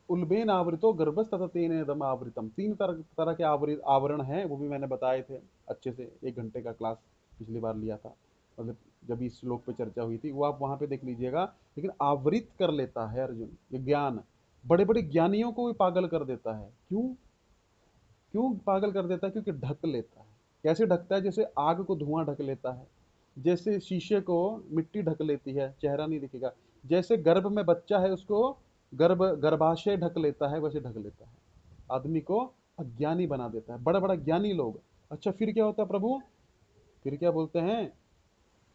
उल्बेन आवृतो गर्भस्तथा तेनेदम आवृतम। 3 तरह तरह के आवरण हैं, वो भी मैंने बताए थे अच्छे से। 1 घंटे का क्लास पिछली बार लिया था, मतलब जब इस श्लोक पे चर्चा हुई थी, वो आप वहां पे देख लीजिएगा। लेकिन आवृत कर लेता है अर्जुन, ये ज्ञान बड़े बड़े ज्ञानियों को भी पागल कर देता है। क्यों? क्यों पागल कर देता है? क्योंकि ढक लेता है। कैसे ढकता है? जैसे आग को धुआं ढक लेता है, जैसे शीशे को मिट्टी ढक लेती है, चेहरा नहीं दिखेगा। जैसे गर्भ में बच्चा है, उसको गर्भाशय ढक लेता है, वैसे ढक लेता है। आदमी को अज्ञानी बना देता है, बड़ा बड़ा ज्ञानी लोग। अच्छा फिर क्या होता है प्रभु? फिर क्या बोलते हैं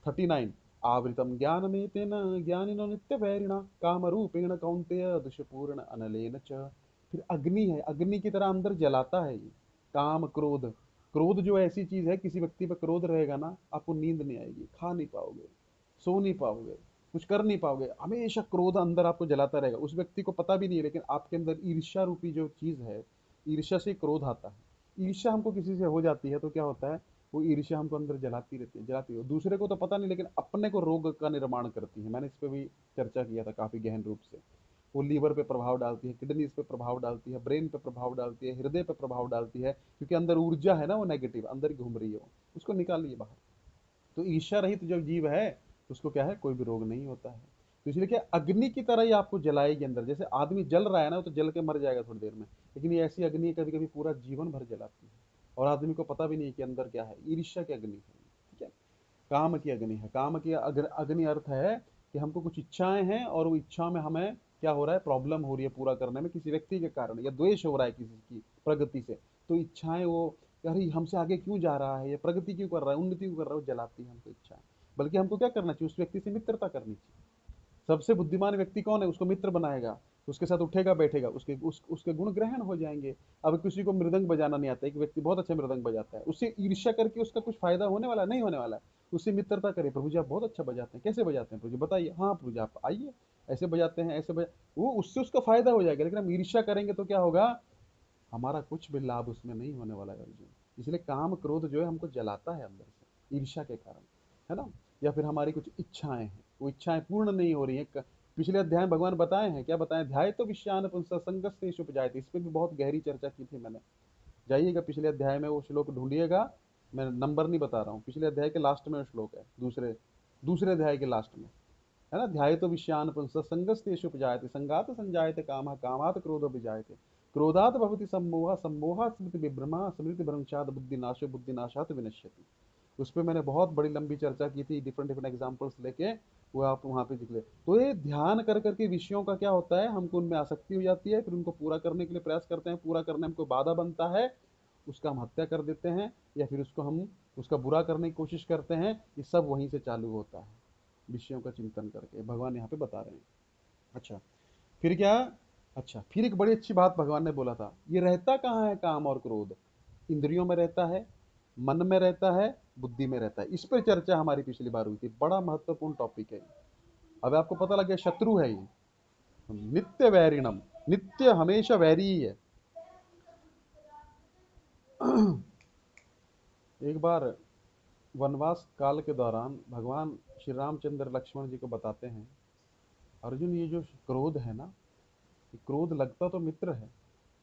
39, आवृतम ज्ञान में तेन ज्ञानिनो नित्य वैरिणा काम रूपेण कौंतेय दुष्पूर्ण अनलेन च। फिर अग्नि है, अग्नि की तरह अंदर जलाता है ये। काम क्रोध, क्रोध जो ऐसी चीज है, किसी व्यक्ति पर क्रोध रहेगा ना, आपको नींद नहीं आएगी, खा नहीं पाओगे, सो नहीं पाओगे, कुछ कर नहीं पाओगे। हमेशा क्रोध अंदर आपको जलाता रहेगा। उस व्यक्ति को पता भी नहीं है, लेकिन आपके अंदर ईर्ष्या रूपी जो चीज है, ईर्ष्या से क्रोध आता है। ईर्ष्या हमको किसी से हो जाती है तो क्या होता है, वो ईर्ष्या हमको अंदर जलाती रहती है, जलाती है। दूसरे को तो पता नहीं, लेकिन अपने को रोग का निर्माण करती है। मैंने इस पर भी चर्चा किया था काफी गहन रूप से। वो लीवर पे प्रभाव डालती है, किडनीज पे प्रभाव डालती है, ब्रेन पे प्रभाव डालती है, हृदय पे प्रभाव डालती है, क्योंकि अंदर ऊर्जा है ना, वो नेगेटिव अंदर ही घूम रही है, वो उसको निकालिए बाहर। तो ईर्ष्या रहित जो जीव है, उसको क्या है, कोई भी रोग नहीं होता है। तो इसलिए क्या, अग्नि की तरह ही आपको जलाएगी अंदर। जैसे आदमी जल रहा है ना, वो तो जल के मर जाएगा थोड़ी देर में, लेकिन ये ऐसी अग्नि कभी कभी पूरा जीवन भर जलाती है, और आदमी को पता भी नहीं कि अंदर क्या है। ईर्ष्या की अग्नि है, ठीक है। काम की अग्नि है। काम की अग्नि अर्थ है कि हमको कुछ इच्छाएं हैं, और वो इच्छा में हमें क्या हो रहा है, प्रॉब्लम हो रही है पूरा करने में, किसी व्यक्ति के कारण, या द्वेष हो रहा है किसी की प्रगति से। तो इच्छाएं वो, अरे हमसे आगे क्यों जा रहा है, ये प्रगति क्यों कर रहा है, उन्नति क्यों कर रहा है, वो जलाती है हमको इच्छाएं। बल्कि हमको क्या करना चाहिए, उस व्यक्ति से मित्रता करनी चाहिए। सबसे बुद्धिमान व्यक्ति कौन है, उसको मित्र बनाएगा, उसके साथ उठेगा बैठेगा, उसके गुण ग्रहण हो जाएंगे। अब किसी को मृदंग बजाना नहीं आता, एक व्यक्ति बहुत अच्छा मृदंग बजाता है, उससे ईर्ष्या करके उसका कुछ फायदा होने वाला नहीं, होने वाला है। उससे मित्रता करे, प्रभु जी आप बहुत अच्छा बजाते हैं, कैसे बजाते हैं प्रभु जी बताइए, हाँ प्रभु जी आप आइए, ऐसे बजाते हैं, ऐसे बजा, वो उससे उसका फायदा हो जाएगा। लेकिन हम ईर्ष्या करेंगे तो क्या होगा, हमारा कुछ भी लाभ उसमें नहीं होने वाला है अर्जुन। इसलिए काम क्रोध जो है हमको जलाता है अंदर से, ईर्ष्या के कारण, है ना। या फिर हमारी कुछ इच्छाएं हैं, वो इच्छाएं पूर्ण नहीं हो रही हैं। पिछले अध्याय में भगवान बताए हैं, क्या बताएं, ध्याय तो विषयान संगस्तेषु उपजायते, इस पर भी बहुत गहरी चर्चा की थी मैंने। जाइएगा पिछले अध्याय में, वो श्लोक ढूंढिएगा। मैं नंबर नहीं बता रहा हूँ, पिछले अध्याय के लास्ट में श्लोक है, दूसरे दूसरे अध्याय के लास्ट में, है ना। ध्याय तो विषयान पुंस संगस्तेषु उपजायते संगात संजायते कामः कामात् क्रोधो विजायते क्रोधात् भवति सम्मोहः सम्मोहात् स्मृति विभ्रमः स्मृति भ्रंशात् बुद्धिनाशो बुद्धिनाशात् विनश्यति। उस पर मैंने बहुत बड़ी लंबी चर्चा की थी, डिफरेंट डिफरेंट एग्जांपल्स लेके, वो आप वहां पे देख ले। तो ये ध्यान कर करके विषयों का क्या होता है, हमको उनमें आसक्ति हो जाती है, फिर उनको पूरा करने के लिए प्रयास करते हैं, पूरा करने में हमको बाधा बनता है, उसका हम हत्या कर देते हैं, या फिर उसको हम उसका बुरा करने की कोशिश करते हैं। ये सब वहीं से चालू होता है, विषयों का चिंतन करके, भगवान यहाँ पे बता रहे हैं। अच्छा फिर क्या, अच्छा फिर एक बड़ी अच्छी बात भगवान ने बोला था, ये रहता कहाँ है काम और क्रोध, इंद्रियों में रहता है, मन में रहता है, बुद्धि में रहता है। इस पर चर्चा हमारी पिछली बार हुई थी, बड़ा महत्वपूर्ण टॉपिक है। अब आपको पता लग गया शत्रु है ये, नित्य वैरिणम, नित्य हमेशा वैरी ही है। एक बार वनवास काल के दौरान भगवान श्री रामचंद्र लक्ष्मण जी को बताते हैं, अर्जुन ये जो क्रोध है ना, ये क्रोध लगता तो मित्र है,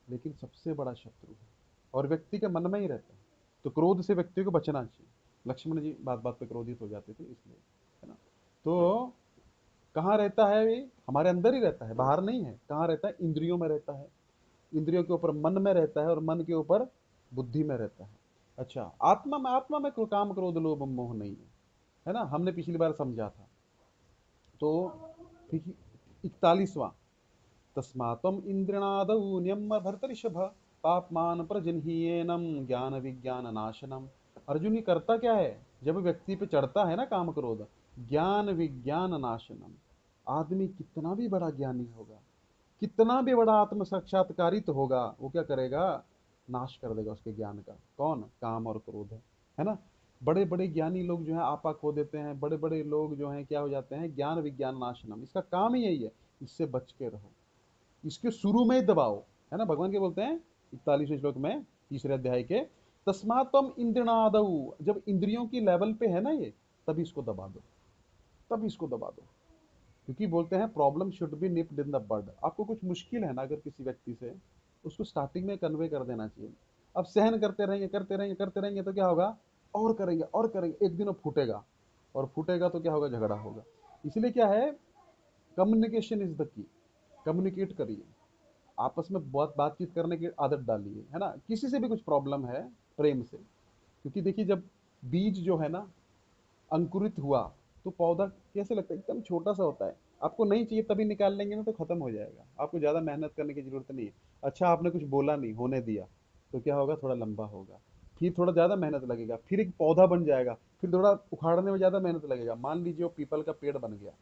लेकिन सबसे बड़ा शत्रु है, और व्यक्ति के मन में ही रहता है। तो क्रोध से व्यक्ति को बचना चाहिए। लक्ष्मण जी बात बात पे क्रोधित हो जाते थे इसलिए, है ना। तो कहाँ रहता है ये? हमारे अंदर ही रहता है, बाहर नहीं है। कहाँ रहता है? इंद्रियों में रहता है। इंद्रियों के ऊपर मन में रहता है और मन के ऊपर बुद्धि में रहता है। अच्छा, आत्मा में कोई काम क्रोध लोभ मोह नहीं है ना, हमने पिछली बार समझा था। तो 41वां, तस्मात्म इंद्रिणादौ नियम्य भरतऋषभ पापमान प्रजनहीयनम ज्ञान विज्ञान नाशनम। अर्जुन, ये करता क्या है? जब व्यक्ति पे चढ़ता है ना काम क्रोध, ज्ञान विज्ञान नाशनम। आदमी कितना भी बड़ा ज्ञानी होगा, कितना भी बड़ा आत्म साक्षात्कारित होगा, वो क्या करेगा? नाश कर देगा उसके ज्ञान का। कौन? काम और क्रोध है ना। बड़े बड़े ज्ञानी लोग जो है आपा खो देते हैं, बड़े बड़े लोग जो हैं क्या हो जाते हैं? ज्ञान विज्ञान नाशनम, इसका काम ही यही है। इससे बच के रहो, इसके शुरू में ही दबाओ, है ना। भगवान के बोलते हैं 41वें श्लोक में, तीसरे अध्याय के, तस्मात्म इंद्रिणादौ, जब इंद्रियों की लेवल पे है ना ये, तभी इसको दबा दो, तभी इसको दबा दो। क्योंकि बोलते हैं problem should be nipped in the bud. आपको कुछ मुश्किल है ना अगर किसी व्यक्ति से, उसको स्टार्टिंग में कन्वे कर देना चाहिए। अब सहन करते रहेंगे करते रहेंगे करते रहेंगे तो क्या होगा? और करेंगे, एक दिन वो फूटेगा, और फूटेगा तो क्या होगा? झगड़ा होगा। इसलिए क्या है? Communication is the key. Communicate करिए, आपस में बहुत बातचीत करने की आदत डालिए, है ना। किसी से भी कुछ प्रॉब्लम है, प्रेम से। क्योंकि देखिए, जब बीज जो है ना अंकुरित हुआ, तो पौधा कैसे लगता है? एकदम छोटा सा होता है। आपको नहीं चाहिए तभी निकाल लेंगे ना, तो खत्म हो जाएगा। आपको ज्यादा मेहनत करने की जरूरत नहीं है। अच्छा, आपने कुछ बोला नहीं, होने दिया, तो क्या होगा? थोड़ा लंबा होगा, फिर थोड़ा ज्यादा मेहनत लगेगा, फिर एक पौधा बन जाएगा, फिर थोड़ा उखाड़ने में ज्यादा मेहनत लगेगा। मान लीजिए वो पीपल का पेड़ बन गया,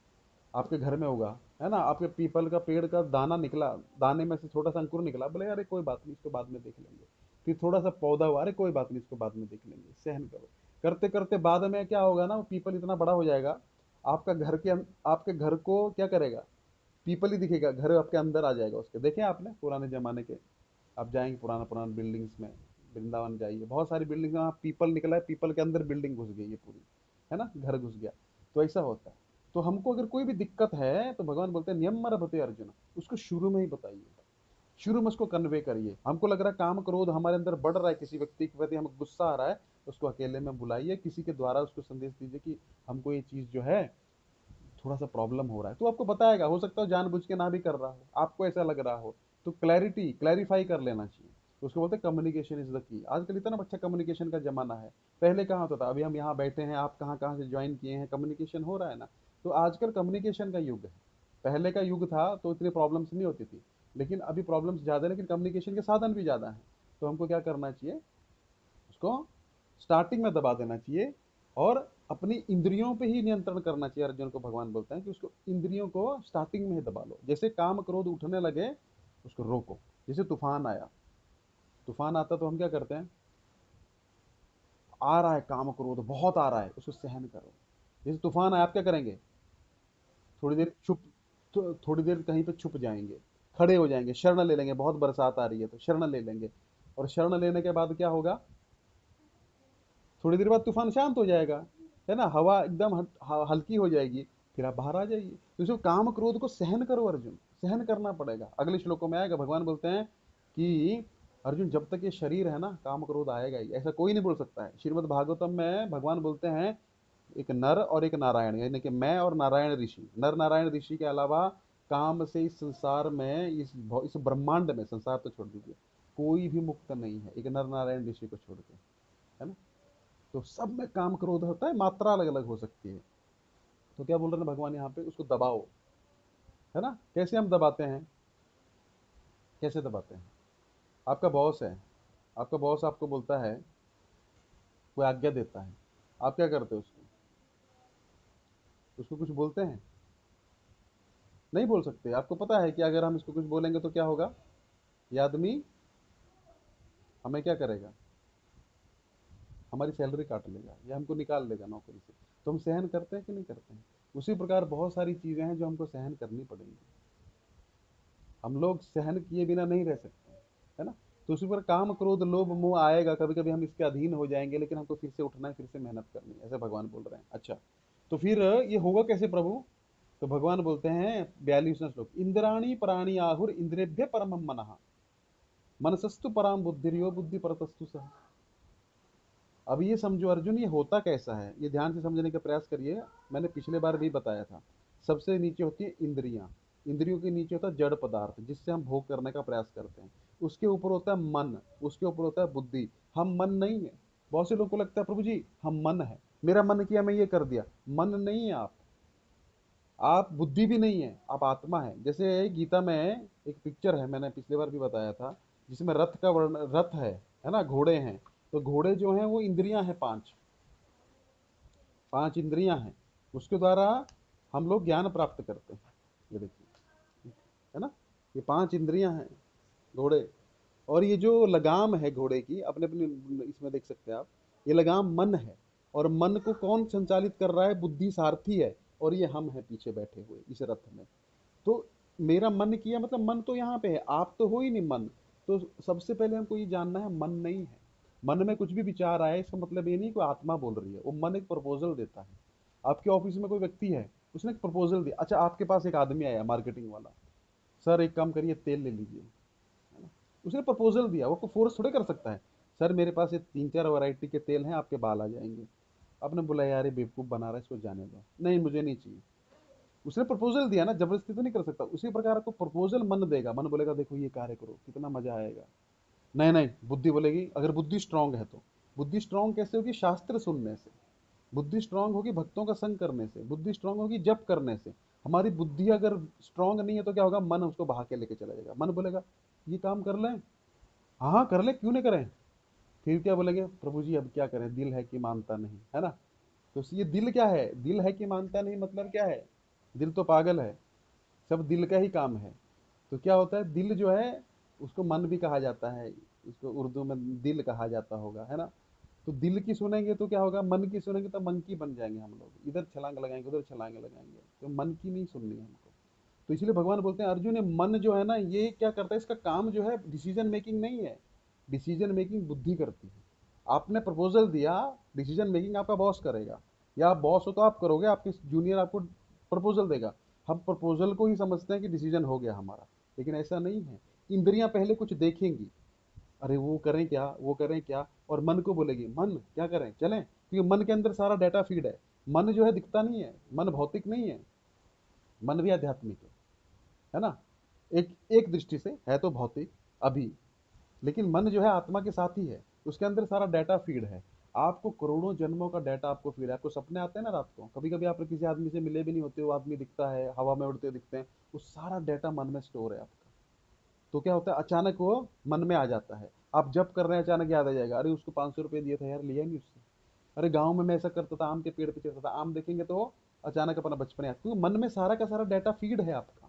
आपके घर में होगा, है ना। आपके पीपल का पेड़ का दाना निकला, दाने में से छोटा सा अंकुर निकला, बोले अरे कोई बात नहीं, इसको बाद में देख लेंगे। फिर थोड़ा सा पौधा हुआ, अरे कोई बात नहीं, इसको बाद में देख लेंगे, सहन करो। करते करते बाद में क्या होगा ना, वो पीपल इतना बड़ा हो जाएगा, आपका घर के आपके घर को क्या करेगा? पीपल ही दिखेगा, घर आपके अंदर आ जाएगा उसके। देखे आपने पुराने जमाने के, आप जाएंगे पुराना पुराना बिल्डिंग्स में, वृंदावन जाइए, बहुत सारी बिल्डिंग में वहाँ पीपल निकला है, पीपल के अंदर बिल्डिंग घुस गई है पूरी, है ना, घर घुस गया। तो ऐसा होता है। तो हमको अगर कोई भी दिक्कत है तो भगवान बोलते हैं नियम रभते अर्जुन, उसको शुरू में ही बताइए, शुरू में उसको कन्वे करिए। हमको लग रहा है काम क्रोध हमारे अंदर बढ़ रहा है, किसी व्यक्ति के प्रति हमें गुस्सा आ रहा है, तो उसको अकेले में बुलाइए, किसी के द्वारा उसको संदेश दीजिए कि हमको ये चीज जो है थोड़ा सा प्रॉब्लम हो रहा है। तो आपको बताएगा, हो सकता है जानबूझ के ना भी कर रहा हो, आपको ऐसा लग रहा हो, तो क्लैरिफाई कर लेना चाहिए। तो उसको बोलते हैं कम्युनिकेशन इज द की। आजकल इतना अच्छा कम्युनिकेशन का जमाना है। पहले कहाँ होता था? अभी हम यहाँ बैठे हैं, आप कहाँ कहाँ से ज्वाइन किए हैं, कम्युनिकेशन हो रहा है ना। तो आजकल कम्युनिकेशन का युग है। पहले का युग था तो इतनी प्रॉब्लम्स नहीं होती थी, लेकिन अभी प्रॉब्लम्स ज़्यादा है, लेकिन कम्युनिकेशन के साधन भी ज़्यादा हैं। तो हमको क्या करना चाहिए? उसको स्टार्टिंग में दबा देना चाहिए, और अपनी इंद्रियों पे ही नियंत्रण करना चाहिए। अर्जुन को भगवान बोलते हैं कि उसको इंद्रियों को स्टार्टिंग में ही दबा लो। जैसे काम क्रोध उठने लगे, उसको रोको। जैसे तूफान आया, तूफान आता तो हम क्या करते हैं? आ रहा है काम क्रोध बहुत आ रहा है, उसको सहन करो। जैसे तूफान आया, आप क्या करेंगे? थोड़ी देर चुप, थोड़ी देर कहीं पे छुप जाएंगे, खड़े हो जाएंगे, शरण ले लेंगे। बहुत बरसात आ रही है तो शरण ले लेंगे, और शरण लेने के बाद क्या होगा? थोड़ी देर बाद तूफान शांत हो जाएगा, है ना, हवा एकदम हल्की हो जाएगी, फिर आप बाहर आ जाइए। तो इसको काम क्रोध को सहन करो अर्जुन, सहन करना पड़ेगा। अगले श्लोकों में आएगा, भगवान बोलते हैं कि अर्जुन, जब तक ये शरीर है ना, काम क्रोध आएगा ही, ऐसा कोई नहीं बोल सकता है। श्रीमद् भागवतम में भगवान बोलते हैं, एक नर और एक नारायण, यानी कि मैं और नारायण ऋषि, नर नारायण ऋषि के अलावा काम से इस संसार में, इस ब्रह्मांड में, संसार तो छोड़ दीजिए, कोई भी मुक्त नहीं है, एक नर नारायण ऋषि को छोड़ के, है ना। तो सब में काम क्रोध होता है, मात्रा अलग अलग हो सकती है। तो क्या बोल रहे हैं भगवान यहाँ पे? उसको दबाओ, है ना। कैसे हम दबाते हैं? कैसे दबाते हैं? आपका बॉस है, आपका बॉस आपको बोलता है, कोई आज्ञा देता है, आप क्या करते हो? उसको उसको कुछ बोलते हैं? नहीं बोल सकते। आपको पता है कि अगर हम इसको कुछ बोलेंगे तो क्या होगा? ये आदमी हमें क्या करेगा? हमारी सैलरी काट लेगा या हमको निकाल देगा नौकरी से। तो हम सहन करते हैं कि नहीं करते हैं? उसी प्रकार बहुत सारी चीजें हैं जो हमको सहन करनी पड़ेंगी। हम लोग सहन किए बिना नहीं रह सकते, है ना। तो उसी पर काम क्रोध लोभ मोह आएगा, कभी कभी हम इसके अधीन हो जाएंगे, लेकिन हमको फिर से उठना है, फिर से मेहनत करनी है, ऐसे भगवान बोल रहे हैं। अच्छा, तो फिर ये होगा कैसे प्रभु? तो भगवान बोलते हैं 42वां श्लोक, इंद्राणी प्राणी आहुर इंद्रियभ्य परम मनः मनसस्तु पराम बुद्धिर्यो बुद्धि परतस्तु सह। अब ये समझो अर्जुन, ये होता कैसा है, ये ध्यान से समझने का प्रयास करिए। मैंने पिछले बार भी बताया था, सबसे नीचे होती है इंद्रियां, इंद्रियों के नीचे होता है जड़ पदार्थ जिससे हम भोग करने का प्रयास करते हैं, उसके ऊपर होता है मन, उसके ऊपर होता है बुद्धि। हम मन नहीं है। बहुत से लोगों को लगता है प्रभु जी हम मन है, मेरा मन किया मैं ये कर दिया। मन नहीं है आप बुद्धि भी नहीं है, आप आत्मा है। जैसे गीता में एक पिक्चर है, मैंने पिछली बार भी बताया था, जिसमें रथ का वर्ण, रथ है ना, घोड़े हैं। तो घोड़े जो हैं वो इंद्रियां हैं, पांच, पांच इंद्रियां हैं, उसके द्वारा हम लोग ज्ञान प्राप्त करते हैं। ये देखिए, है ना, ये पांच इंद्रियां हैं घोड़े। और ये जो लगाम है घोड़े की, अपने अपने इसमें देख सकते हैं आप, ये लगाम मन है। और मन को कौन संचालित कर रहा है? बुद्धि सारथी है, और ये हम हैं पीछे बैठे हुए इस रथ में। तो मेरा मन किया मतलब मन तो यहाँ पे है, आप तो हो ही नहीं मन। तो सबसे पहले हमको ये जानना है मन नहीं है। मन में कुछ भी विचार आए इसका मतलब ये नहीं कोई आत्मा बोल रही है, वो मन एक प्रपोजल देता है। आपके ऑफिस में कोई व्यक्ति है, उसने एक प्रपोजल दिया, अच्छा आपके पास एक आदमी आया मार्केटिंग वाला, सर एक काम करिए तेल ले लीजिए, है ना, उसने प्रपोजल दिया, वो को फोर्स थोड़े कर सकता है। सर मेरे पास ये तीन चार वैरायटी के तेल हैं, आपके बाल आ जाएंगे। आपने बोला यार ये बेवकूफ़ बना रहा है, इसको जाने दो, नहीं मुझे नहीं चाहिए। उसने प्रपोजल दिया ना, जबरदस्ती तो नहीं कर सकता। उसी प्रकार आपको प्रपोजल मन देगा, मन बोलेगा देखो ये कार्य करो कितना मजा आएगा। नहीं नहीं, बुद्धि बोलेगी, अगर बुद्धि स्ट्रांग है तो। बुद्धि स्ट्रांग कैसे होगी? शास्त्र सुनने से। बुद्धि स्ट्रांग होगी भक्तों का संग करने से। बुद्धि स्ट्रांग होगी जप करने से। हमारी बुद्धि अगर स्ट्रांग नहीं है तो क्या होगा? मन उसको बहा के लेके चला जाएगा। मन बोलेगा ये काम कर लें, हाँ हाँ कर ले, क्यों नहीं करें। फिर क्या बोलेंगे? प्रभु जी अब क्या करें, दिल है कि मानता नहीं, है ना। तो ये दिल क्या है? दिल है कि मानता नहीं मतलब क्या है? दिल तो पागल है, सब दिल का ही काम है। तो क्या होता है, दिल जो है उसको मन भी कहा जाता है, उसको उर्दू में दिल कहा जाता होगा, है ना। तो दिल की सुनेंगे तो क्या होगा? मन की सुनेंगे तो मंकी बन जाएंगे हम लोग, इधर छलांग लगाएंगे उधर छलांग लगाएंगे। तो मन की नहीं सुननी है हमको। तो इसलिए भगवान बोलते हैं अर्जुन, ये मन जो है ना, ये क्या करता है? इसका काम जो है डिसीजन मेकिंग नहीं है, डिसीजन मेकिंग बुद्धि करती है। आपने प्रपोजल दिया, डिसीजन मेकिंग आपका बॉस करेगा, या आप बॉस हो तो आप करोगे, आपके जूनियर आपको प्रपोजल देगा। हम प्रपोजल को ही समझते हैं कि डिसीजन हो गया हमारा, लेकिन ऐसा नहीं है। इंद्रियां पहले कुछ देखेंगी, अरे वो करें क्या, वो करें क्या, और मन को बोलेगी मन क्या करें, चलें, क्योंकि मन के अंदर सारा डाटा फीड है। मन जो है दिखता नहीं है, मन भौतिक नहीं है, मन भी आध्यात्मिक है ना। एक एक दृष्टि से है तो भौतिक अभी, लेकिन मन जो है आत्मा के साथ ही है, उसके अंदर सारा डाटा फीड है। आपको करोड़ों जन्मों का डाटा आपको फीड है। आपको सपने आते हैं ना रात को, कभी कभी आप किसी आदमी से मिले भी नहीं होते, वो आदमी दिखता है, हवा में उड़ते दिखते हैं, वो सारा डाटा मन में स्टोर है आपका। तो क्या होता है, अचानक वो मन में आ जाता है। आप जब कर रहे हैं अचानक याद आ जाएगा, अरे उसको 500 रुपये दिए थे यार, लिया नहीं उससे। अरे गाँव में मैं ऐसा करता था, आम के पेड़ पे चढ़ता था, आम देखेंगे तो अचानक अपना बचपन याद, क्योंकि मन में सारा का सारा डाटा फीड है आपका।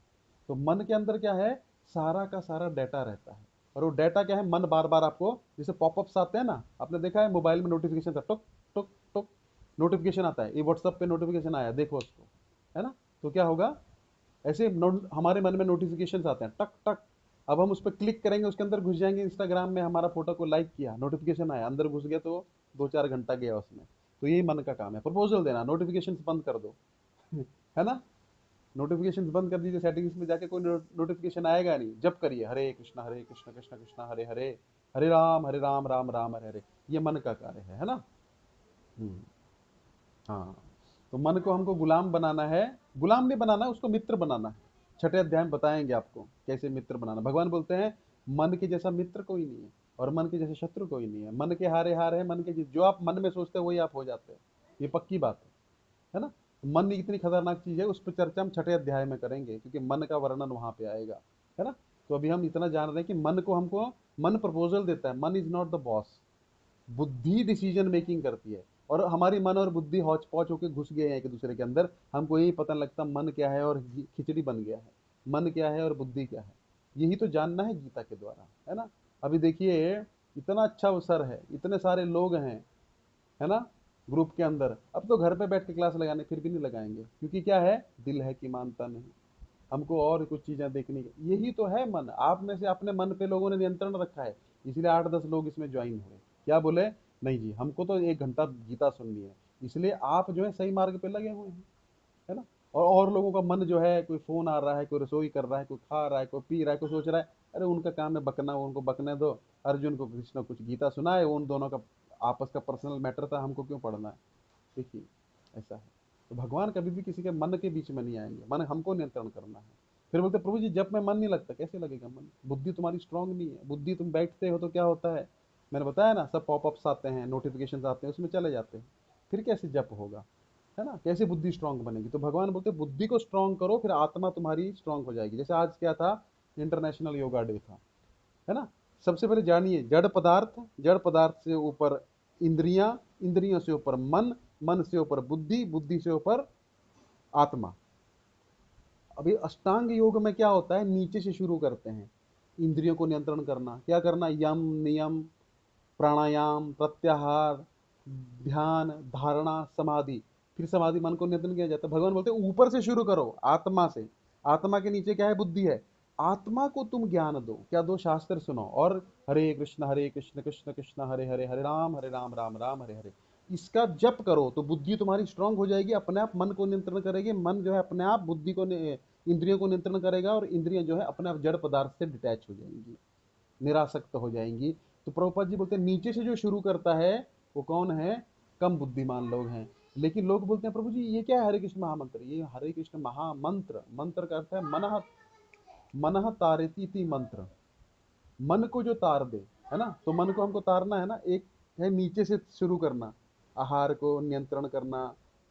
तो मन के अंदर क्या है? सारा का सारा डाटा रहता है। और वो डाटा क्या है? मन बार बार आपको, जैसे पॉपअप्स आते हैं ना, आपने देखा है मोबाइल में नोटिफिकेशन का टुक टुक टुक नोटिफिकेशन आता है, ये व्हाट्सएप पे नोटिफिकेशन आया देखो उसको, है ना। तो क्या होगा? ऐसे हमारे मन में नोटिफिकेशन आते हैं टक टक। अब हम उस पर क्लिक करेंगे, उसके अंदर घुस जाएंगे, इंस्टाग्राम में हमारा फोटो को लाइक किया, नोटिफिकेशन आया, अंदर घुस गया, तो 2-4 घंटा गया उसमें। तो यही मन का काम है, प्रपोजल देना, नोटिफिकेशन बंद कर दो है ना। नोटिफिकेशन बंद कर दीजिए, सेटिंग्स में जाके कोई नोटिफिकेशन आएगा नहीं। जब करिए हरे कृष्णा कृष्णा कृष्णा हरे हरे, हरे राम राम राम हरे हरे। ये मन का कार्य है ना। हम्म, हाँ। तो मन को हमको गुलाम बनाना है, गुलाम नहीं बनाना है, उसको मित्र बनाना है। छठे अध्याय में बताएंगे आपको कैसे मित्र बनाना। भगवान बोलते हैं मन के जैसा मित्र कोई नहीं है, और मन के जैसे शत्रु कोई नहीं है। मन के हारे हार है, मन के जो आप मन में सोचते हो वही आप हो जाते हो, ये पक्की बात है ना। मन इतनी खतरनाक चीज है, उस पर चर्चा हम छठे अध्याय में करेंगे, क्योंकि मन का वर्णन वहां पे आएगा, है ना। तो अभी हम इतना जान रहे हैं कि मन को हमको, मन प्रपोजल देता है, मन इज नॉट द बॉस। बुद्धि डिसीजन मेकिंग करती है, और हमारी मन और बुद्धि हौच पौच होकर घुस गए हैं एक दूसरे के अंदर। हमको यही पता नहीं लगता मन क्या है और खिचड़ी बन गया है, मन क्या है और बुद्धि क्या है। यही तो जानना है गीता के द्वारा, है ना। अभी देखिए, इतना अच्छा अवसर है, इतने सारे लोग हैं, है ना, ग्रुप के अंदर। अब तो घर पे बैठ के क्लास लगाने फिर भी नहीं लगाएंगे, क्योंकि क्या है? दिल है कि मानता नहीं। हमको और कुछ चीजें देखनी है, यही तो है मन। आप में से अपने मन पे लोगों ने नियंत्रण रखा है, इसलिए 8-10 लोग इसमें ज्वाइन हुए। क्या बोले? नहीं जी हमको तो 1 घंटा गीता सुननी है, इसलिए आप जो है सही मार्ग पे लगे हुए हैं, है ना। और लोगों का मन जो है, कोई फोन आ रहा है, कोई रसोई कर रहा है, कोई खा रहा है, कोई पी रहा है, कोई सोच रहा है, अरे उनका काम है बकना, उनको बकने दो। अर्जुन को कृष्ण कुछ गीता सुनाए, उन दोनों का आपस का पर्सनल मैटर था, हमको क्यों पढ़ना है। देखिए, ऐसा है। तो भगवान कभी भी किसी के मन के बीच में नहीं आएंगे, मन हमको नियंत्रण करना है। फिर बोलते प्रभु जी जब मैं मन नहीं लगता, कैसे लगेगा मन, बुद्धि तुम्हारी स्ट्रांग नहीं है। बुद्धि तुम बैठते हो तो क्या होता है, मैंने बताया ना, सब पॉपअप्स आते हैं, नोटिफिकेशन आते हैं, उसमें चले जाते हैं, फिर कैसे जप होगा, है ना, कैसे बुद्धि स्ट्रांग बनेगी। तो भगवान बोलते बुद्धि को स्ट्रांग करो, फिर आत्मा तुम्हारी स्ट्रांग हो जाएगी। जैसे आज क्या था, इंटरनेशनल योगा डे था, है ना। सबसे पहले जानिए, जड़ पदार्थ, जड़ पदार्थ से ऊपर इंद्रियां, इंद्रियों से ऊपर मन, मन से ऊपर बुद्धि, बुद्धि से ऊपर आत्मा। अभी अष्टांग योग में क्या होता है, नीचे से शुरू करते हैं, इंद्रियों को नियंत्रण करना, क्या करना, यम नियम, प्राणायाम, प्रत्याहार, ध्यान, धारणा, समाधि, फिर समाधि, मन को नियंत्रण किया जाता है। भगवान बोलते हैं ऊपर से शुरू करो, आत्मा से। आत्मा के नीचे क्या है, बुद्धि है। आत्मा को तुम ज्ञान दो, क्या दो, शास्त्र सुनो, और हरे कृष्ण कृष्ण कृष्ण हरे हरे, हरे राम राम राम हरे हरे, इसका जप करो तो बुद्धि तुम्हारी स्ट्रांग हो जाएगी, अपने आप मन को नियंत्रण करेगी, मन जो है अपने आप बुद्धि को इंद्रियों को नियंत्रण करेगा, और इंद्रियां जो है अपने आप जड़ पदार्थ से डिटैच हो जाएंगी, निरासक्त हो जाएंगी। तो प्रभुपाद जी बोलते हैं नीचे से जो शुरू करता है वो कौन है, कम बुद्धिमान लोग हैं। लेकिन लोग बोलते हैं प्रभु जी ये क्या है हरे कृष्ण महामंत्र, ये हरे कृष्ण महामंत्र, मंत्र का अर्थ है मनः, मनः तारेती थी मंत्र, मन को जो तार दे, है ना। तो मन को हमको तारना है ना, एक है नीचे से शुरू करना, आहार को नियंत्रण करना,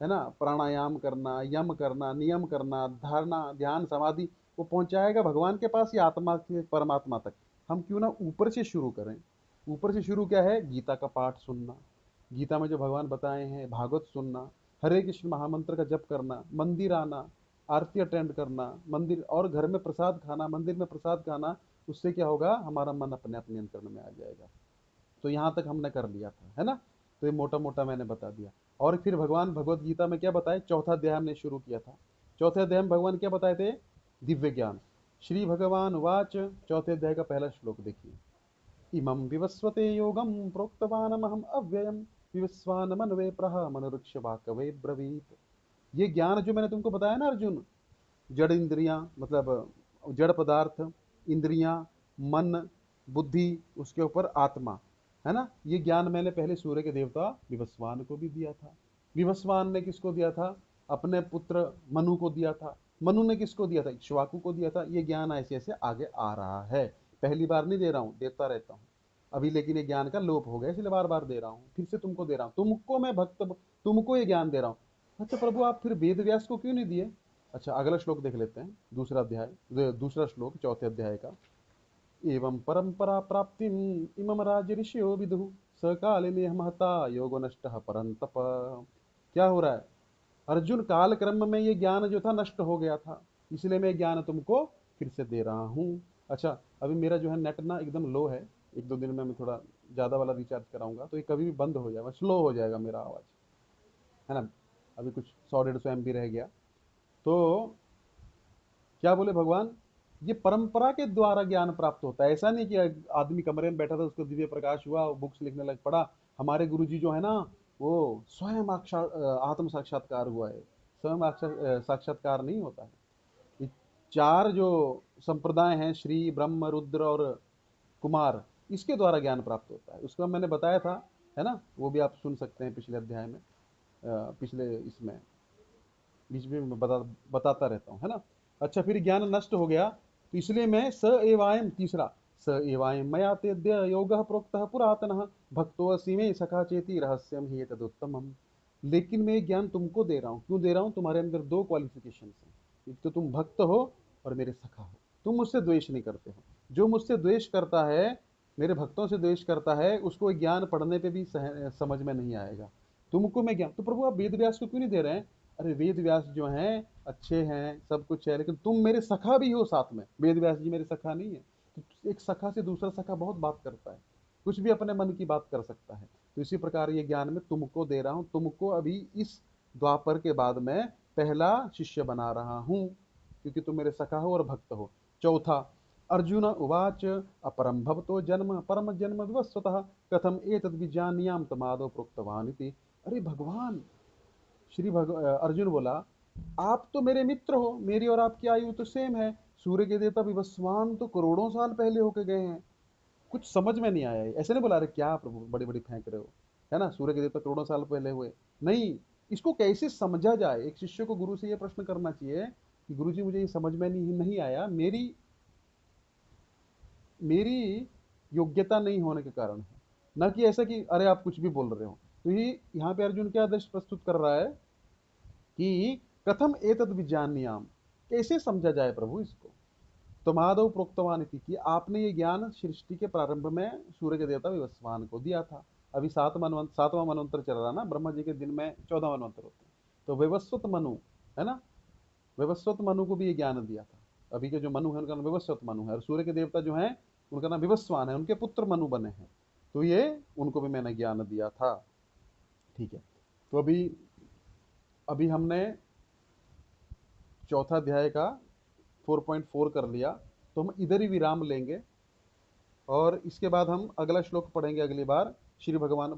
है ना, प्राणायाम करना, यम करना, नियम करना, धारणा, ध्यान, समाधि, वो पहुंचाएगा भगवान के पास या आत्मा से परमात्मा तक। हम क्यों ना ऊपर से शुरू करें। ऊपर से शुरू क्या है, गीता का पाठ सुनना, गीता में जो भगवान बताए हैं, भागवत सुनना, हरे कृष्ण महामंत्र का जप करना, मंदिर आना, आरती अटेंड करना, मंदिर और घर में प्रसाद खाना, मंदिर में प्रसाद खाना, उससे क्या होगा, हमारा मन अपने आप नियंत्रण में आ जाएगा। तो यहाँ तक हमने कर लिया था, है ना। तो ये मोटा मोटा मैंने बता दिया। और फिर भगवान भगवत गीता में क्या बताए, चौथा अध्याय हमने शुरू किया था। चौथे अध्याय में भगवान क्या बताए थे, दिव्य ज्ञान। श्री भगवान वाच, चौथे अध्याय का पहला श्लोक देखिए, इमं विवस्वते योगं प्रोक्तवानमहम अव्ययम विवस्वान मनवे प्रह मनुरुक्ष वाकवे ब्रवीत। ये ज्ञान जो मैंने तुमको बताया ना अर्जुन, जड़ इंद्रियां मतलब जड़ पदार्थ, इंद्रियां, मन, बुद्धि, उसके ऊपर आत्मा, है ना, ये ज्ञान मैंने पहले सूर्य के देवता विवस्वान को भी दिया था। विवस्वान ने किसको दिया था, अपने पुत्र मनु को दिया था। मनु ने किसको दिया था, इक्ष्वाकु को दिया था। ये ज्ञान ऐसे ऐसे आगे आ रहा है, पहली बार नहीं दे रहा हूँ, देता रहता हूँ अभी, लेकिन ये ज्ञान का लोप हो गया इसलिए बार बार दे रहा हूँ, फिर से तुमको दे रहा हूँ, तुमको मैं भक्त, तुमको ये ज्ञान दे रहा हूँ। अच्छा प्रभु आप फिर वेद व्यास को क्यों नहीं दिए। अच्छा अगला श्लोक देख लेते हैं, दूसरा अध्याय, दूसरा श्लोक चौथे अध्याय का, एवं परंपरा प्राप्ति इमम राज ऋषियो विदु सकाले में महता योगो नष्ट परंतप। क्या हो रहा है अर्जुन, काल क्रम में ये ज्ञान जो था नष्ट हो गया था, इसलिए मैं ज्ञान तुमको फिर से दे रहा हूँ। अच्छा अभी मेरा जो है नेट ना एकदम लो है, एक दो दिन में मैं थोड़ा ज़्यादा वाला रिचार्ज कराऊंगा, तो ये कभी भी बंद हो जाएगा, स्लो हो जाएगा मेरा आवाज़, है ना। अभी कुछ 100 150 MB रह गया। तो क्या बोले भगवान, ये परंपरा के द्वारा ज्ञान प्राप्त होता है, ऐसा नहीं कि आदमी कमरे में बैठा था उसको दिव्य प्रकाश हुआ बुक्स लिखने लग पड़ा। हमारे गुरुजी जो है ना, वो स्वयं आत्म साक्षात्कार हुआ है, स्वयं साक्षात्कार नहीं होता है। ये चार जो संप्रदाय हैं, श्री ब्रह्म रुद्र और कुमार, इसके द्वारा ज्ञान प्राप्त होता है, उसका मैंने बताया था, है ना, वो भी आप सुन सकते हैं पिछले अध्याय में, पिछले इसमें बीच में मैं बताता रहता हूँ, है ना। अच्छा फिर ज्ञान नष्ट हो गया, तो इसलिए मैं स एवायम, तीसरा, स एवायम मया तेद्य योगः प्रोक्तः पुरातनः भक्तो असि मे सखा चेति रहस्यम ही तदुत्तमम्। लेकिन मैं ये ज्ञान तुमको दे रहा हूँ, क्यों दे रहा हूँ, तुम्हारे अंदर दो क्वालिफिकेशन है, एक तो तुम भक्त हो और मेरे सखा हो, तुम मुझसे द्वेष नहीं करते हो। जो मुझसे द्वेष करता है, मेरे भक्तों से द्वेष करता है, उसको ज्ञान पढ़ने पे भी समझ में नहीं आएगा। तुमको मैं ज्ञान, तो प्रभु आप वेद व्यास को क्यों नहीं दे रहे हैं। अरे वेद व्यास जो हैं अच्छे हैं, सब कुछ है, लेकिन तुम मेरे सखा भी हो साथ में। वेद व्यास जी मेरे सखा नहीं है, तो एक सखा से दूसरा सखा बहुत बात करता है, कुछ भी अपने मन की बात कर सकता है। तो इसी प्रकार ये ज्ञान मैं तुमको दे रहा हूँ, तुमको अभी इस द्वापर के बाद में पहला शिष्य बना रहा हूँ, क्योंकि तुम मेरे सखा हो और भक्त हो। चौथा, अर्जुन उवाच अपरम भवतो जन्म परम जन्म विवस्वतः कथम एतद् विजानीयाम तमादो प्रोक्तवान इति। अरे भगवान, अर्जुन बोला, आप तो मेरे मित्र हो, मेरी और आपकी आयु तो सेम है, सूर्य के देवता विवस्वान तो करोड़ों साल पहले होके गए हैं। कुछ समझ में नहीं आया, ऐसे नहीं बोला, अरे क्या प्रभु बड़ी बड़ी फेंक रहे हो, है ना, सूर्य के देवता करोड़ों साल पहले हुए, नहीं, इसको कैसे समझा जाए। एक शिष्य को गुरु से यह प्रश्न करना चाहिए कि गुरु जी मुझे ये समझ में नहीं आया, मेरी मेरी योग्यता नहीं होने के कारण है, ना कि ऐसा कि अरे आप कुछ भी बोल रहे हो। तो ये यहाँ पे अर्जुन क्या आदर्श प्रस्तुत कर रहा है कि कथम एतद विज्ञानयाम, कैसे समझा जाए प्रभु इसको। तो महादेव प्रोक्तवान इति, कि आपने ये ज्ञान सृष्टि के प्रारंभ में सूर्य के देवता विवस्वान को दिया था। अभी सातवां मनवंतर चल रहा ना, ब्रह्मा जी के दिन में 14 मनवंतर होते हैं। तो विवस्वत मनु है ना, विवस्वत मनु को भी ये ज्ञान दिया था। अभी के जो मनु है उनका नाम विवस्वत मनु है, और सूर्य के देवता जो है उनका नाम विवस्वान है, उनके पुत्र मनु बने हैं। तो ये उनको भी मैंने ज्ञान दिया था। ठीक है, तो अभी अभी हमने चौथा अध्याय का 4.4 कर लिया, तो हम इधर ही विराम लेंगे और इसके बाद हम अगला श्लोक पढ़ेंगे अगली बार। श्री भगवान